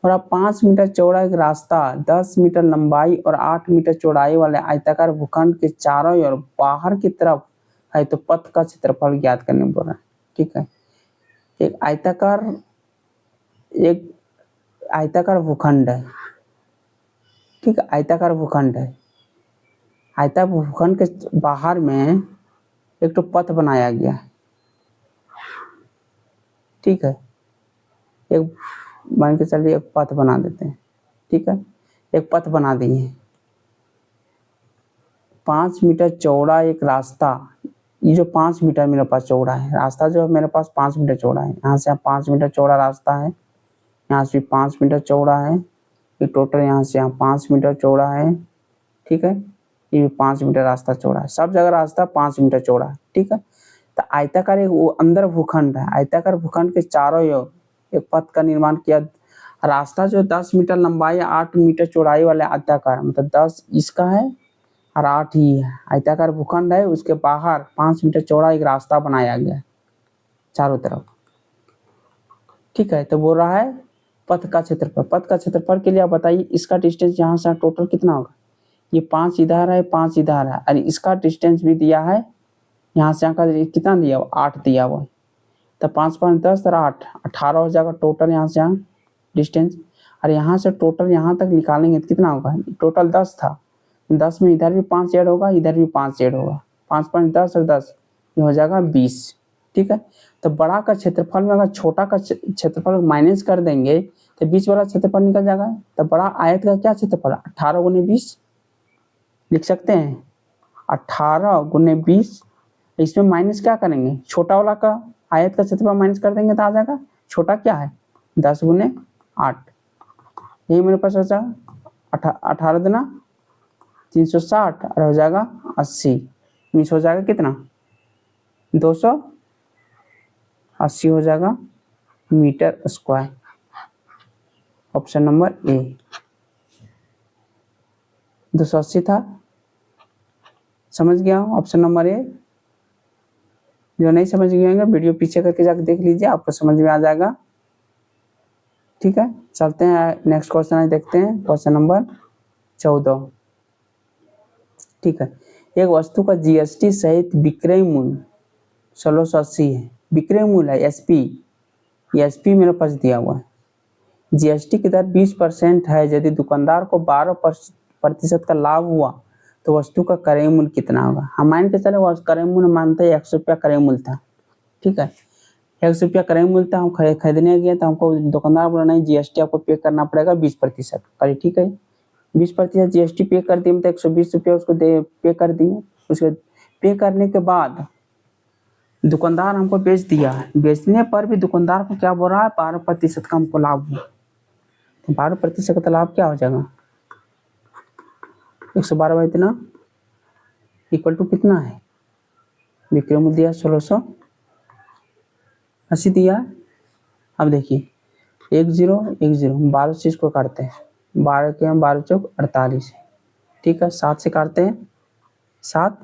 और 5 मीटर चौड़ा एक रास्ता 10 मीटर लंबाई और 8 मीटर चौड़ाई वाले आयताकार भूखंड के चारों ओर बाहर की तरफ है, तो पथ का क्षेत्रफल ज्ञात करने बोल रहा है, ठीक है। एक आयताकार भूखंड है, ठीक है, आयताकार भूखंड है, आयताकार भूखंड के बाहर में एक तो पथ बनाया गया है, ठीक है, एक मान के चलिए एक पथ बना देते हैं, ठीक है, एक पथ बना दिए, 5 मीटर चौड़ा एक रास्ता, ये जो 5 मीटर मेरे पास चौड़ा है रास्ता, जो मेरे पास 5 मीटर चौड़ा है, यहाँ से 5 मीटर चौड़ा रास्ता है, यहाँ से 5 मीटर चौड़ा है, ये टोटल यहाँ से यहाँ 5 मीटर चौड़ा है, ठीक है। ये 5 मीटर रास्ता चौड़ा है, सब जगह रास्ता 5 मीटर चौड़ा है। ठीक है, तो आयताकार एक वो अंदर भूखंड है, आयताकार भूखंड के चारों ओर एक पथ का निर्माण किया। रास्ता जो 10 मीटर लंबाई 8 मीटर चौड़ाई वाले आयताकार, मतलब 10 इसका है और 8 ही है, आयताकार भूखंड है, उसके बाहर 5 मीटर चौड़ा एक रास्ता बनाया गया है चारों तरफ। ठीक है, तो बोल रहा है पथ का क्षेत्रफल। पथ का क्षेत्रफल के लिए आप बताइए इसका डिस्टेंस यहाँ से टोटल कितना होगा। ये 5 इधर है, 5 इधर है, और इसका डिस्टेंस भी दिया है यहाँ से यहाँ का कितना दिया हुआ, 8 दिया हुआ। तो 5 5 10 और 8 18 हो जाएगा टोटल यहाँ से यहाँ डिस्टेंस। और यहाँ से टोटल यहाँ तक निकालेंगे तो कितना होगा, टोटल 10 था, 10 में इधर भी 5 ऐड होगा, इधर भी 5 ऐड होगा, 5 5 10 और 10 ये हो जाएगा 20। ठीक है, तो बड़ा का क्षेत्रफल में अगर छोटा का क्षेत्रफल माइनस कर देंगे तो बीच वाला क्षेत्रफल निकल जाएगा। तो बड़ा आयत का क्या क्षेत्रफल, 18 गुने 20 लिख सकते हैं, 18 गुने 20। इसमें माइनस क्या करेंगे, छोटा वाला का आयत का क्षेत्रफल माइनस कर देंगे तो आ जाएगा छोटा क्या है 10 गुने 8, यही मेरे पास हो जाएगा 18 दुना 360 और हो जाएगा 80, मीन्स हो जाएगा कितना 280 हो जाएगा metre square. Option number a 280 था, समझ गया हूँ। ऑप्शन नंबर ए, जो नहीं समझ गए होंगे वीडियो पीछे करके जाकर देख लीजिए, आपको समझ में आ जाएगा। ठीक है, चलते हैं नेक्स्ट क्वेश्चन देखते हैं, क्वेश्चन नंबर 14। ठीक है, एक वस्तु का जीएसटी सहित विक्रय मूल्य 1680 है, विक्रय मूल्य है एसपी, ये एसपी मेरे पास दिया हुआ है। जीएसटी की दर 20% है, यदि दुकानदार को 12% का लाभ हुआ तो वस्तु का क्रय मूल्य कितना होगा। हम मान के चले क्रय मूल्य मानते हैं 100 रुपया क्रय मूल्य था। ठीक है, 100 रुपया क्रय मूल्य था, हम खरीदने गए तो हमको दुकानदार बोला नहीं जीएसटी आपको पे करना पड़ेगा 20%। करिए ठीक है, 20% जीएसटी पे कर दिए, मतलब 120 रुपया उसको पे कर दिए। उसके पे करने के बाद दुकानदार हमको बेच दिया, बेचने पर भी दुकानदार को क्या बोल रहा है 12% का हमको लाभ हुआ। 12% का लाभ क्या हो जाएगा 112 बाई इतना इक्वल टू कितना है, विक्रय मूल्य दिया 1680 दिया। अब देखिए 10 10 12 से इसको काटते हैं, 12 के हम 12 चौक 48। ठीक है, 7 से काटते हैं 7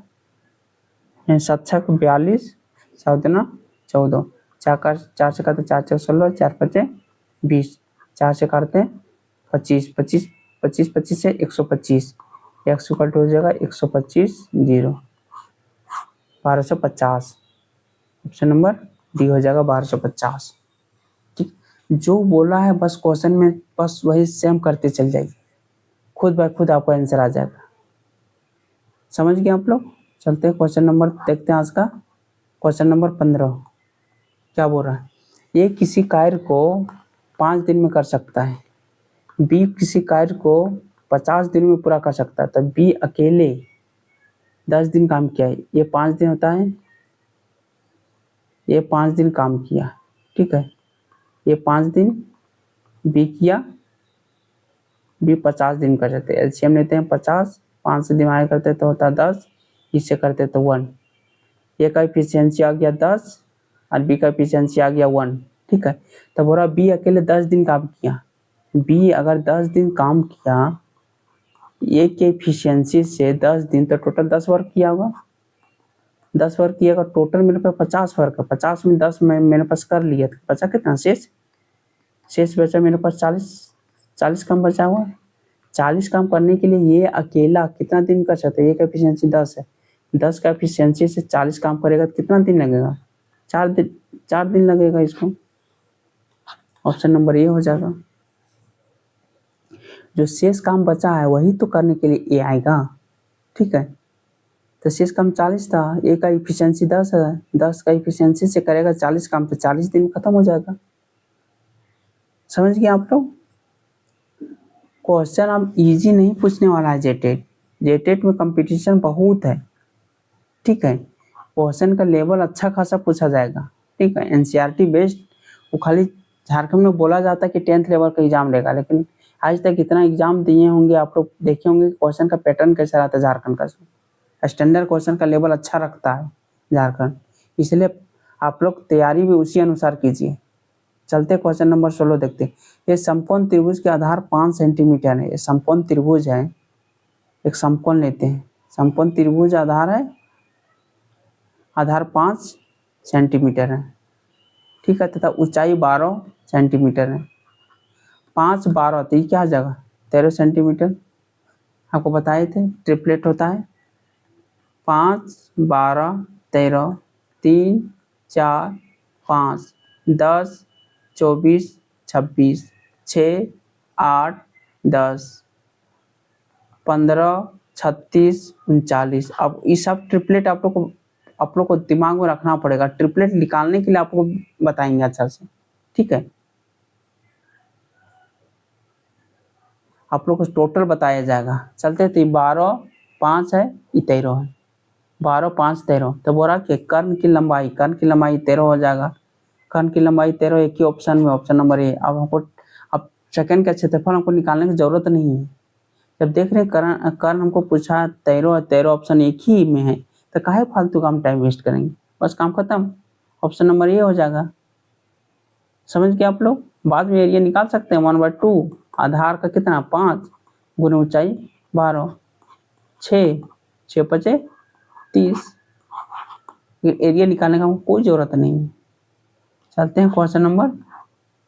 7 छक 42 7 दुना 14, 4 से काटते 4 चौक 16 4 5 20, 4 से काटते हैं 25 25 25 25 से 125, एक्स इक्वल टू हो जाएगा 125 0 1250। ऑप्शन नंबर डी हो जाएगा 1250। ठीक, जो बोला है बस क्वेश्चन में बस वही सेम करते चल जाइए, खुद ब खुद आपको आंसर आ जाएगा। समझ गए आप लोग। चलते हैं क्वेश्चन नंबर देखते हैं आज का, क्वेश्चन नंबर 15 क्या बोल रहा है। ए किसी कार्य को 5 दिन में कर सकता है, बी किसी कार्य को 50 दिन में पूरा कर सकता है, तो बी अकेले 10 दिन काम किया है, ये 5 दिन होता है, ये 5 दिन काम किया। ठीक है, ये 5 दिन बी किया, बी 50 दिन कर सकते हैं। एलसीएम लेते हैं 50, 5 से डिवाइड करते तो होता है 10, इससे करते तो 1। ए का एफिशिएंसी आ गया 10 और बी का एफिशिएंसी आ गया 1। ठीक है, तो बोला बी अकेले 10 दिन काम किया, बी अगर 10 दिन काम किया ए के एफिशिएंसी से 10 दिन, तो टोटल 10 वर्क किया होगा, 10 वर्क किया, टोटल मेरे पास 50 वर्क है, 50 में 10 में मेरे पास कर लिया, तो बचा कितना शेष बचा मेरे पास 40 काम बचा हुआ। 40 काम करने के लिए ये अकेला कितना दिन कर सकता है, ये का एफिशिएंसी 10 है, 10 का एफिशिएंसी से 40 काम करेगा तो कितना दिन लगेगा 4 दिन लगेगा इसको। ऑप्शन नंबर ए हो जाएगा। जो शेष काम बचा है वही तो करने के लिए ए आएगा। ठीक है, तो शेष काम 40 था, ए का इफिशियंसी 10 है, 10 का इफिशियंसी से करेगा 40 काम, तो 40 दिन खत्म हो जाएगा। समझ गए आप लोग। क्वेश्चन अब इजी नहीं पूछने वाला है जेटेट में कंपटीशन बहुत है। ठीक है, क्वेश्चन का लेवल अच्छा खासा पूछा जाएगा। ठीक है, एनसीईआरटी बेस्ड, वो खाली झारखंड में बोला जाता है कि 10th लेवल का एग्जाम लेगा, लेकिन आज तक इतना एग्जाम दिए होंगे, आप लोग देखे होंगे क्वेश्चन का पैटर्न कैसा रहता है झारखंड का। स्टैंडर्ड क्वेश्चन का लेवल अच्छा रखता है झारखंड, इसलिए आप लोग तैयारी भी उसी अनुसार कीजिए। चलते क्वेश्चन नंबर 16 देखते हैं। ये समकोण त्रिभुज के आधार 5 सेंटीमीटर है। ये समकोण त्रिभुज है, एक समकोण लेते हैं। समकोण त्रिभुज आधार है, आधार 5 सेंटीमीटर है, ठीक है, तथा ऊंचाई 12 सेंटीमीटर है। 5 12 तो ये क्या जगह 13 सेंटीमीटर, आपको बताए थे ट्रिपलेट होता है। 5 12 13 3 4 5 10 24 26 6 8 10 15 36 39। अब ये सब ट्रिपलेट आप लोग को दिमाग में रखना पड़ेगा। ट्रिपलेट निकालने के लिए आपको बताएंगे अच्छा से, ठीक है। आप लोग को टोटल बताया जाएगा। चलते थे 12 5 है, ये 13 है। 12 5 13 तो बोला कि कर्ण की लंबाई 13 हो जाएगा। कर्ण की लंबाई 13 एक ही ऑप्शन में, ऑप्शन नंबर ए। अब हमको अब सेकंड का क्षेत्रफल हमको निकालने की जरूरत नहीं है। जब देख रहे हैं कर्ण हमको पूछा 13 ऑप्शन एक ही में है, तो काहे फालतू का हम टाइम वेस्ट करेंगे, बस काम खत्म। ऑप्शन नंबर ए हो जाएगा। समझ गए आप लोग। बाद में एरिया निकाल सकते हैं 1/2। आधार का कितना 5 गुना ऊंचाई 12, 6 6 5 30। एरिया निकालने का हमको कोई जरूरत नहीं है। चलते हैं क्वेश्चन नंबर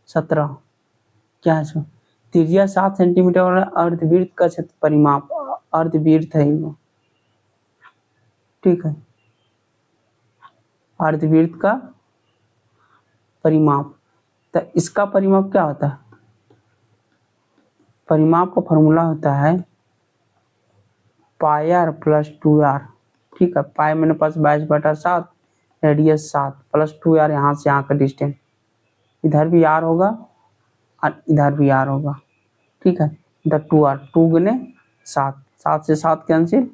17। क्या है इसमें, त्रिज्या 7 सेंटीमीटर और अर्धवृत्त का क्षेत्र परिमाप, अर्धवृत्त है वो, ठीक है। अर्धवृत्त का परिमाप, तो इसका परिमाप क्या होता है, परिमाप का फॉर्मूला होता है पाई r प्लस 2r, ठीक है। पाई मेरे पास 22/7, रेडियस 7 प्लस 2r, यहाँ से यहाँ का डिस्टेंस, इधर भी r होगा और इधर भी r होगा, ठीक है। इधर 2r, 2 गुने 7, 7 से 7 कैंसिल,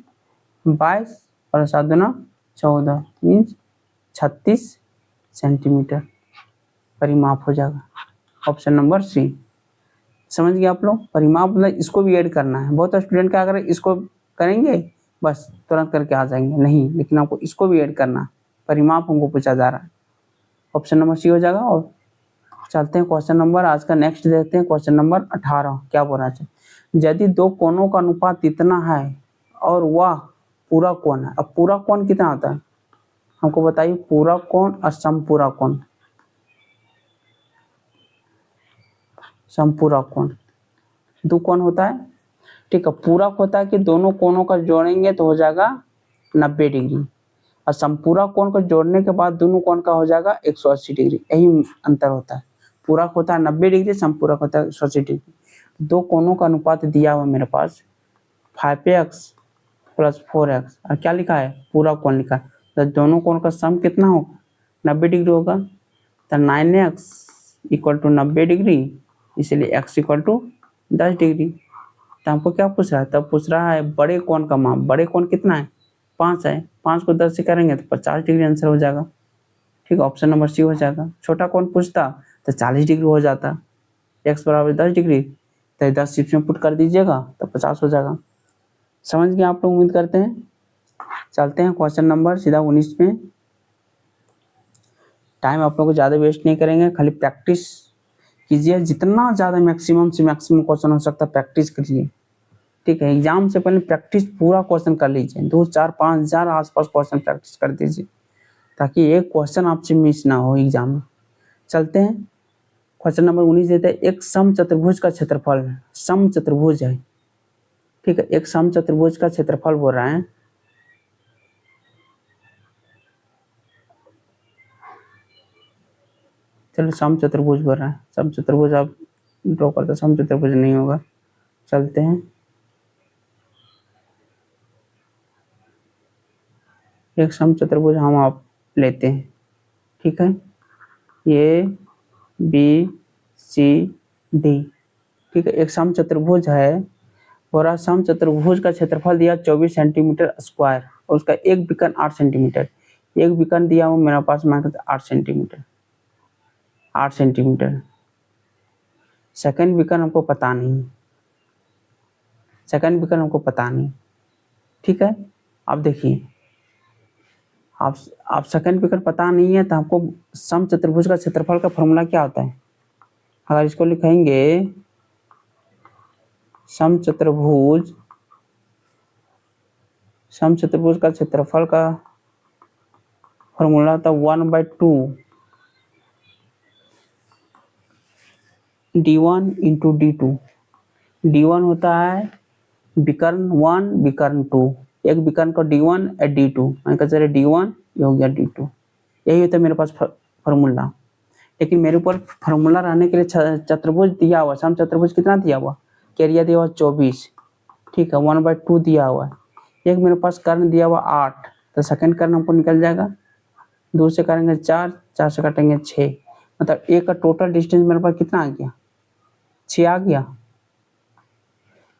22 और 7 गुना 14 मीन्स 36 सेंटीमीटर परिमाप हो जाएगा। Option number c. समझ गए आप लोग। परिमाप मतलब इसको भी ऐड करना है। बहुत स्टूडेंट क्या करें, इसको करेंगे बस तुरंत करके आ जाएंगे, नहीं, लेकिन आपको इसको भी ऐड करना है। परिमाप हमको पूछा जा रहा है, ऑप्शन नंबर सी हो जाएगा। और चलते हैं क्वेश्चन नंबर आज का नेक्स्ट देखते हैं, क्वेश्चन नंबर 18। क्या बोल रहा है, यदि दो कोणों का अनुपात इतना है और वह पूरा कोण है। अब पूरा कोण कितना होता है हमको बताइए, पूरा कोण और समपूरा कोण। समपूरा कोण दो कोण होता है, ठीक है। पूरक होता है कि दोनों कोणों का जोड़ेंगे तो हो जाएगा 90 डिग्री, और समपूरा कोण को जोड़ने के बाद दोनों कोण का हो जाएगा 180 डिग्री। यही अंतर होता है। पूरक होता है 90 डिग्री, समपूरक होता है 180 डिग्री। दो कोणों का अनुपात दिया हुआ मेरे पास 5x प्लस 4x, और क्या लिखा है, पूरा कोण लिखा है। तो दोनों कोण का सम कितना होगा 90 डिग्री होगा। तो 9x इक्वल टू 90 डिग्री, इसलिए x इक्वल टू 10 डिग्री। तो हमको क्या पूछ रहा है, तब पूछ रहा है बड़े कोण का माप। बड़े कोण कितना है 5 है, 5 को 10 से करेंगे तो 50 डिग्री आंसर हो जाएगा, ठीक है। ऑप्शन नंबर सी हो जाएगा। छोटा कोण पूछता तो 40 डिग्री हो जाता, x बराबर 10 डिग्री, तो 10 इसमें पुट कर दीजिएगा तो 50 हो जाएगा। समझ गए आप लोग, उम्मीद करते हैं। चलते हैं क्वेश्चन नंबर सीधा 19 में। टाइम आप लोग को ज़्यादा वेस्ट नहीं करेंगे, खाली प्रैक्टिस कीजिए। जितना ज़्यादा मैक्सिमम से मैक्सिमम क्वेश्चन हो सकता है प्रैक्टिस करिए, ठीक है। एग्जाम से पहले प्रैक्टिस पूरा क्वेश्चन कर लीजिए, 2 4 5 हज़ार आसपास क्वेश्चन प्रैक्टिस कर दीजिए, ताकि एक क्वेश्चन आपसे मिस ना हो एग्जाम में। चलते हैं क्वेश्चन नंबर 19 देते हैं। एक समचतुर्भुज का क्षेत्रफल है, समचतुर्भुज है, ठीक है। एक समचतुर्भुज का क्षेत्रफल बोल रहा है, चलो समचतुर्भुज बोल रहा है। समचतुर्भुज आप ड्रॉ करते, समचतुर्भुज नहीं होगा। चलते हैं, एक समचतुर्भुज हम आप लेते हैं, ठीक है। ए बी सी डी, ठीक है। एक समचतुर्भुज है और समचतुर्भुज का क्षेत्रफल दिया 24 सेंटीमीटर स्क्वायर, और उसका एक विकर्ण 8 सेंटीमीटर। एक विकर्ण दिया हुआ मेरे पास 8 सेंटीमीटर, 8 सेंटीमीटर। सेकंड विकर्ण हमको पता नहीं, सेकंड विकर्ण हमको पता नहीं। ठीक है, अब देखिए आप सेकंड विकर्ण पता नहीं है तो हमको समचतुर्भुज का क्षेत्रफल का फॉर्मूला क्या होता है? अगर इसको लिखेंगे समचतुर्भुज का क्षेत्रफल का फॉर्मूला था 1/2 d1 इंटू d2। d1 होता है विकर्ण 1 विकर्ण 2, एक विकर्ण को d1 और d2, मैं कह चले d1 ये हो गया d2, यही होता है मेरे पास फॉर्मूला। लेकिन मेरे ऊपर फॉर्मूला रहने के लिए चतुर्भुज दिया हुआ, सम चतुर्भुज कितना दिया हुआ, एरिया दिया हुआ 24। ठीक है, 1/2 दिया हुआ है। एक मेरे पास कर्ण दिया हुआ 8, तो सेकंड कर्ण हमको निकल जाएगा, 2 से करेंगे 4, 4 से काटेंगे 6, मतलब एक का टोटल डिस्टेंस मेरे पास कितना आ गया, 6 आ गया।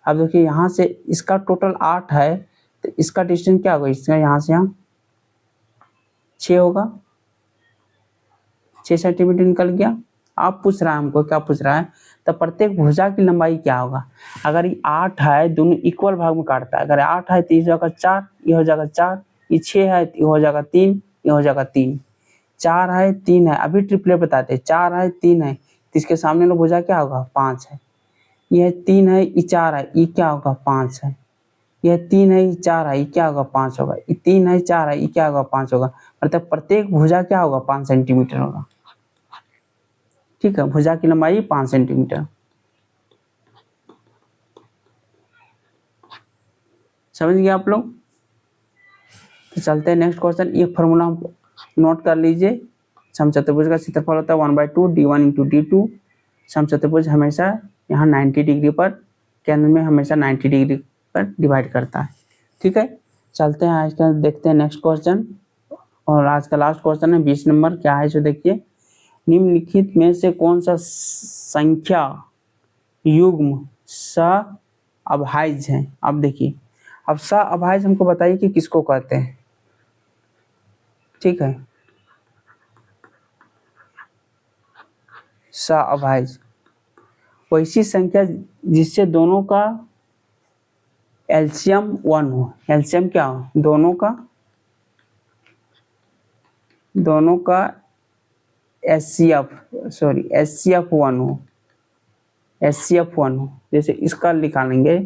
अब देखिए यहाँ से इसका टोटल 8 है, तो इसका डिस्टेंस क्या होगा, इसका यहाँ से यहाँ 6 होगा, 6 सेंटीमीटर निकल गया। आप पूछ रहा है हमको, क्या पूछ रहा है, तो प्रत्येक भुजा की लंबाई क्या होगा। अगर ये 8 है, दोनों इक्वल भाग में काटता है, अगर 8 है तो ये हो जाएगा 4, ये हो जाएगा 4, ये 6 है तो ये हो जाएगा 3, ये हो जाएगा 3, 4 है 3 है, अभी ट्रिपलेट बताते हैं, 4 है 3 है तो इसके सामने वाला भुजा क्या होगा, 5 है। यह 3 है, ये 4 है, ये क्या होगा, 5 है। यह 3 है, ये 4 है, ये क्या होगा, 5 होगा। ये 3 है 4 है, ये क्या होगा, 5 होगा। मतलब प्रत्येक भुजा क्या होगा, 5 सेंटीमीटर होगा। ठीक है, भुजा की लंबाई 5 सेंटीमीटर। समझ गए आप लोग। तो चलते हैं नेक्स्ट क्वेश्चन। ये फॉर्मूला हम नोट कर लीजिए। समचतुर्भुज का क्षेत्रफल होता है 1/2 d1 इंटू d2। समचतुर्भुज हमेशा यहाँ 90 डिग्री पर, केंद्र में हमेशा 90 डिग्री पर डिवाइड करता है। ठीक है, चलते हैं आज का देखते हैं नेक्स्ट क्वेश्चन। और आज का लास्ट क्वेश्चन है 20 नंबर। क्या है जो देखिए, निम्नलिखित में से कौन सा संख्या युग्म सअभाज्य है। अब देखिए, अब सअभाज्य हमको बताइए कि किसको कहते हैं। ठीक है, सअभाज्य वैसी संख्या जिससे दोनों का एलसीएम 1 हो। एलसीएम क्या हो, दोनों का एचसीएफ 1 हो, एचसीएफ 1 हो। जैसे इसका निकालेंगे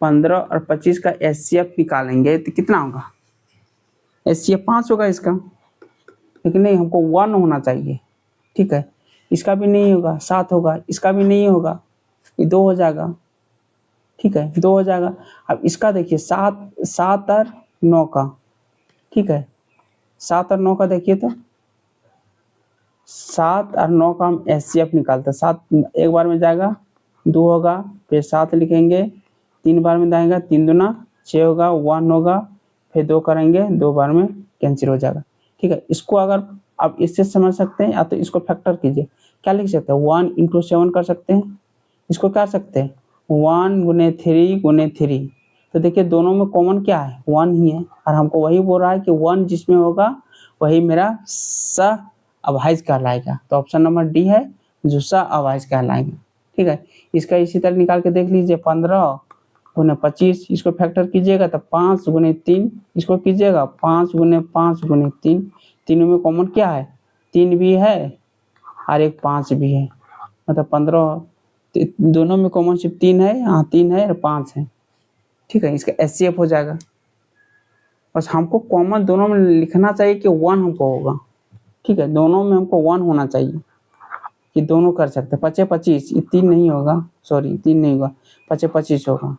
15 और 25 का एचसीएफ निकालेंगे तो कितना होगा, एचसीएफ 5 होगा इसका। लेकिन नहीं, हमको 1 होना चाहिए। ठीक है, इसका भी नहीं होगा, 7 होगा, इसका भी नहीं होगा, ये 2 हो जाएगा। ठीक है, 2 हो जाएगा। अब इसका देखिए 7 और 9 का। ठीक है, 7 और 9 का देखिए, तो 7 और 9 का हम एचसीएफ निकालते हैं। 7 एक बार में जाएगा, 2 होगा, फिर 7 लिखेंगे, 3 बार में जाएगा, 3 दूना 6 होगा, 1 होगा, फिर 2 करेंगे, 2 बार में कैंसिल हो जाएगा। ठीक है, इसको अगर आप इससे समझ सकते हैं, या तो इसको फैक्टर कीजिए। क्या लिख सकते हैं, 1 इंटू 7 कर सकते हैं। इसको क्या सकते हैं, 1 गुने 3 गुने 3। तो देखिए दोनों में कॉमन क्या है, 1 ही है, और हमको वही बोल रहा है कि 1 जिसमें होगा वही मेरा सअभाज्य कहलाएगा। तो ऑप्शन नंबर डी है जो सअभाज्य कहलाएगा। ठीक है, इसका इसी तरह निकाल के देख लीजिए, 15 गुने 25, इसको फैक्टर कीजिएगा तो 5 गुने 3, इसको कीजिएगा 5 गुने 5 गुने 3। तीनों में कॉमन क्या है, 3 भी है और एक 5 भी है, मतलब 15। दोनों में कॉमन सिर्फ 3 है, यहाँ 3 है और 5 है। ठीक है, इसका एचसीएफ हो जाएगा। बस हमको कॉमन दोनों में लिखना चाहिए कि 1 हमको होगा। ठीक है, दोनों में हमको 1 होना चाहिए कि दोनों कर सकते हैं। 5 25, ये 3 नहीं होगा, सॉरी 3 नहीं होगा, 5 25 होगा।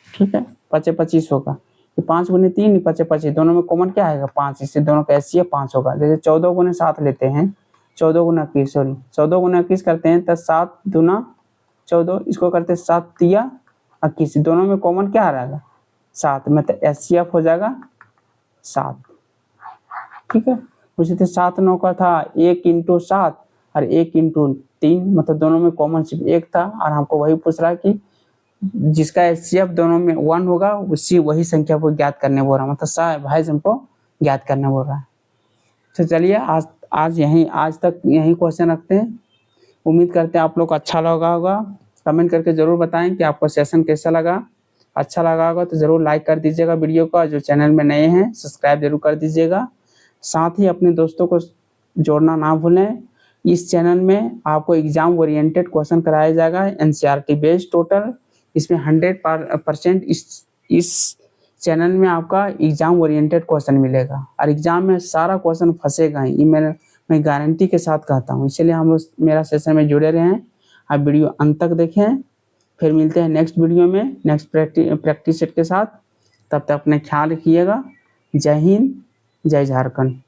ठीक है, 5 25 होगा, ये 5 गुने 3 5 25, दोनों में कॉमन क्या आएगा, 5, इससे दोनों का एचसीएफ 5 होगा। जैसे 14 गुने 7 लेते हैं, 14 गुना 21, सॉरी 14 गुना 21 करते हैं तो 7 दूना 14, इसको करते हैं 7 तिया 21, दोनों में कॉमन क्या आ रहेगा, 7, मतलब एचसीएफ हो जाएगा 7। ठीक है, उसी तरह 7 9 का था 1 इंटू 7 और 1 इंटू 3, मतलब दोनों में कॉमन सिर्फ 1 था, और हमको वही पूछ रहा है कि जिसका एचसीएफ दोनों में 1 होगा वही संख्या को ज्ञात करने बोल रहा है, मतलब सअभाज्य हमको ज्ञात करने बोल रहा है। तो चलिए आज तक यही क्वेश्चन रखते हैं। उम्मीद करते हैं आप लोग को अच्छा लगा होगा। कमेंट करके ज़रूर बताएं कि आपको सेशन कैसा लगा। अच्छा लगा होगा तो ज़रूर लाइक कर दीजिएगा वीडियो को, जो चैनल में नए हैं सब्सक्राइब जरूर कर दीजिएगा। साथ ही अपने दोस्तों को जोड़ना ना भूलें। इस चैनल में आपको एग्जाम ओरिएंटेड क्वेश्चन कराया जाएगा, एनसीईआरटी बेस्ड टोटल। इसमें 100% इस चैनल में आपका एग्जाम ओरिएंटेड क्वेश्चन मिलेगा और एग्जाम में सारा क्वेश्चन फंसेगा ही, ये मैं गारंटी के साथ कहता हूँ। इसलिए हम लोग मेरा सेशन में जुड़े रहें, आप वीडियो अंत तक देखें। फिर मिलते हैं नेक्स्ट वीडियो में नेक्स्ट प्रैक्टिस सेट के साथ। तब तक अपने ख्याल रखिएगा। जय हिंद, जय झारखंड।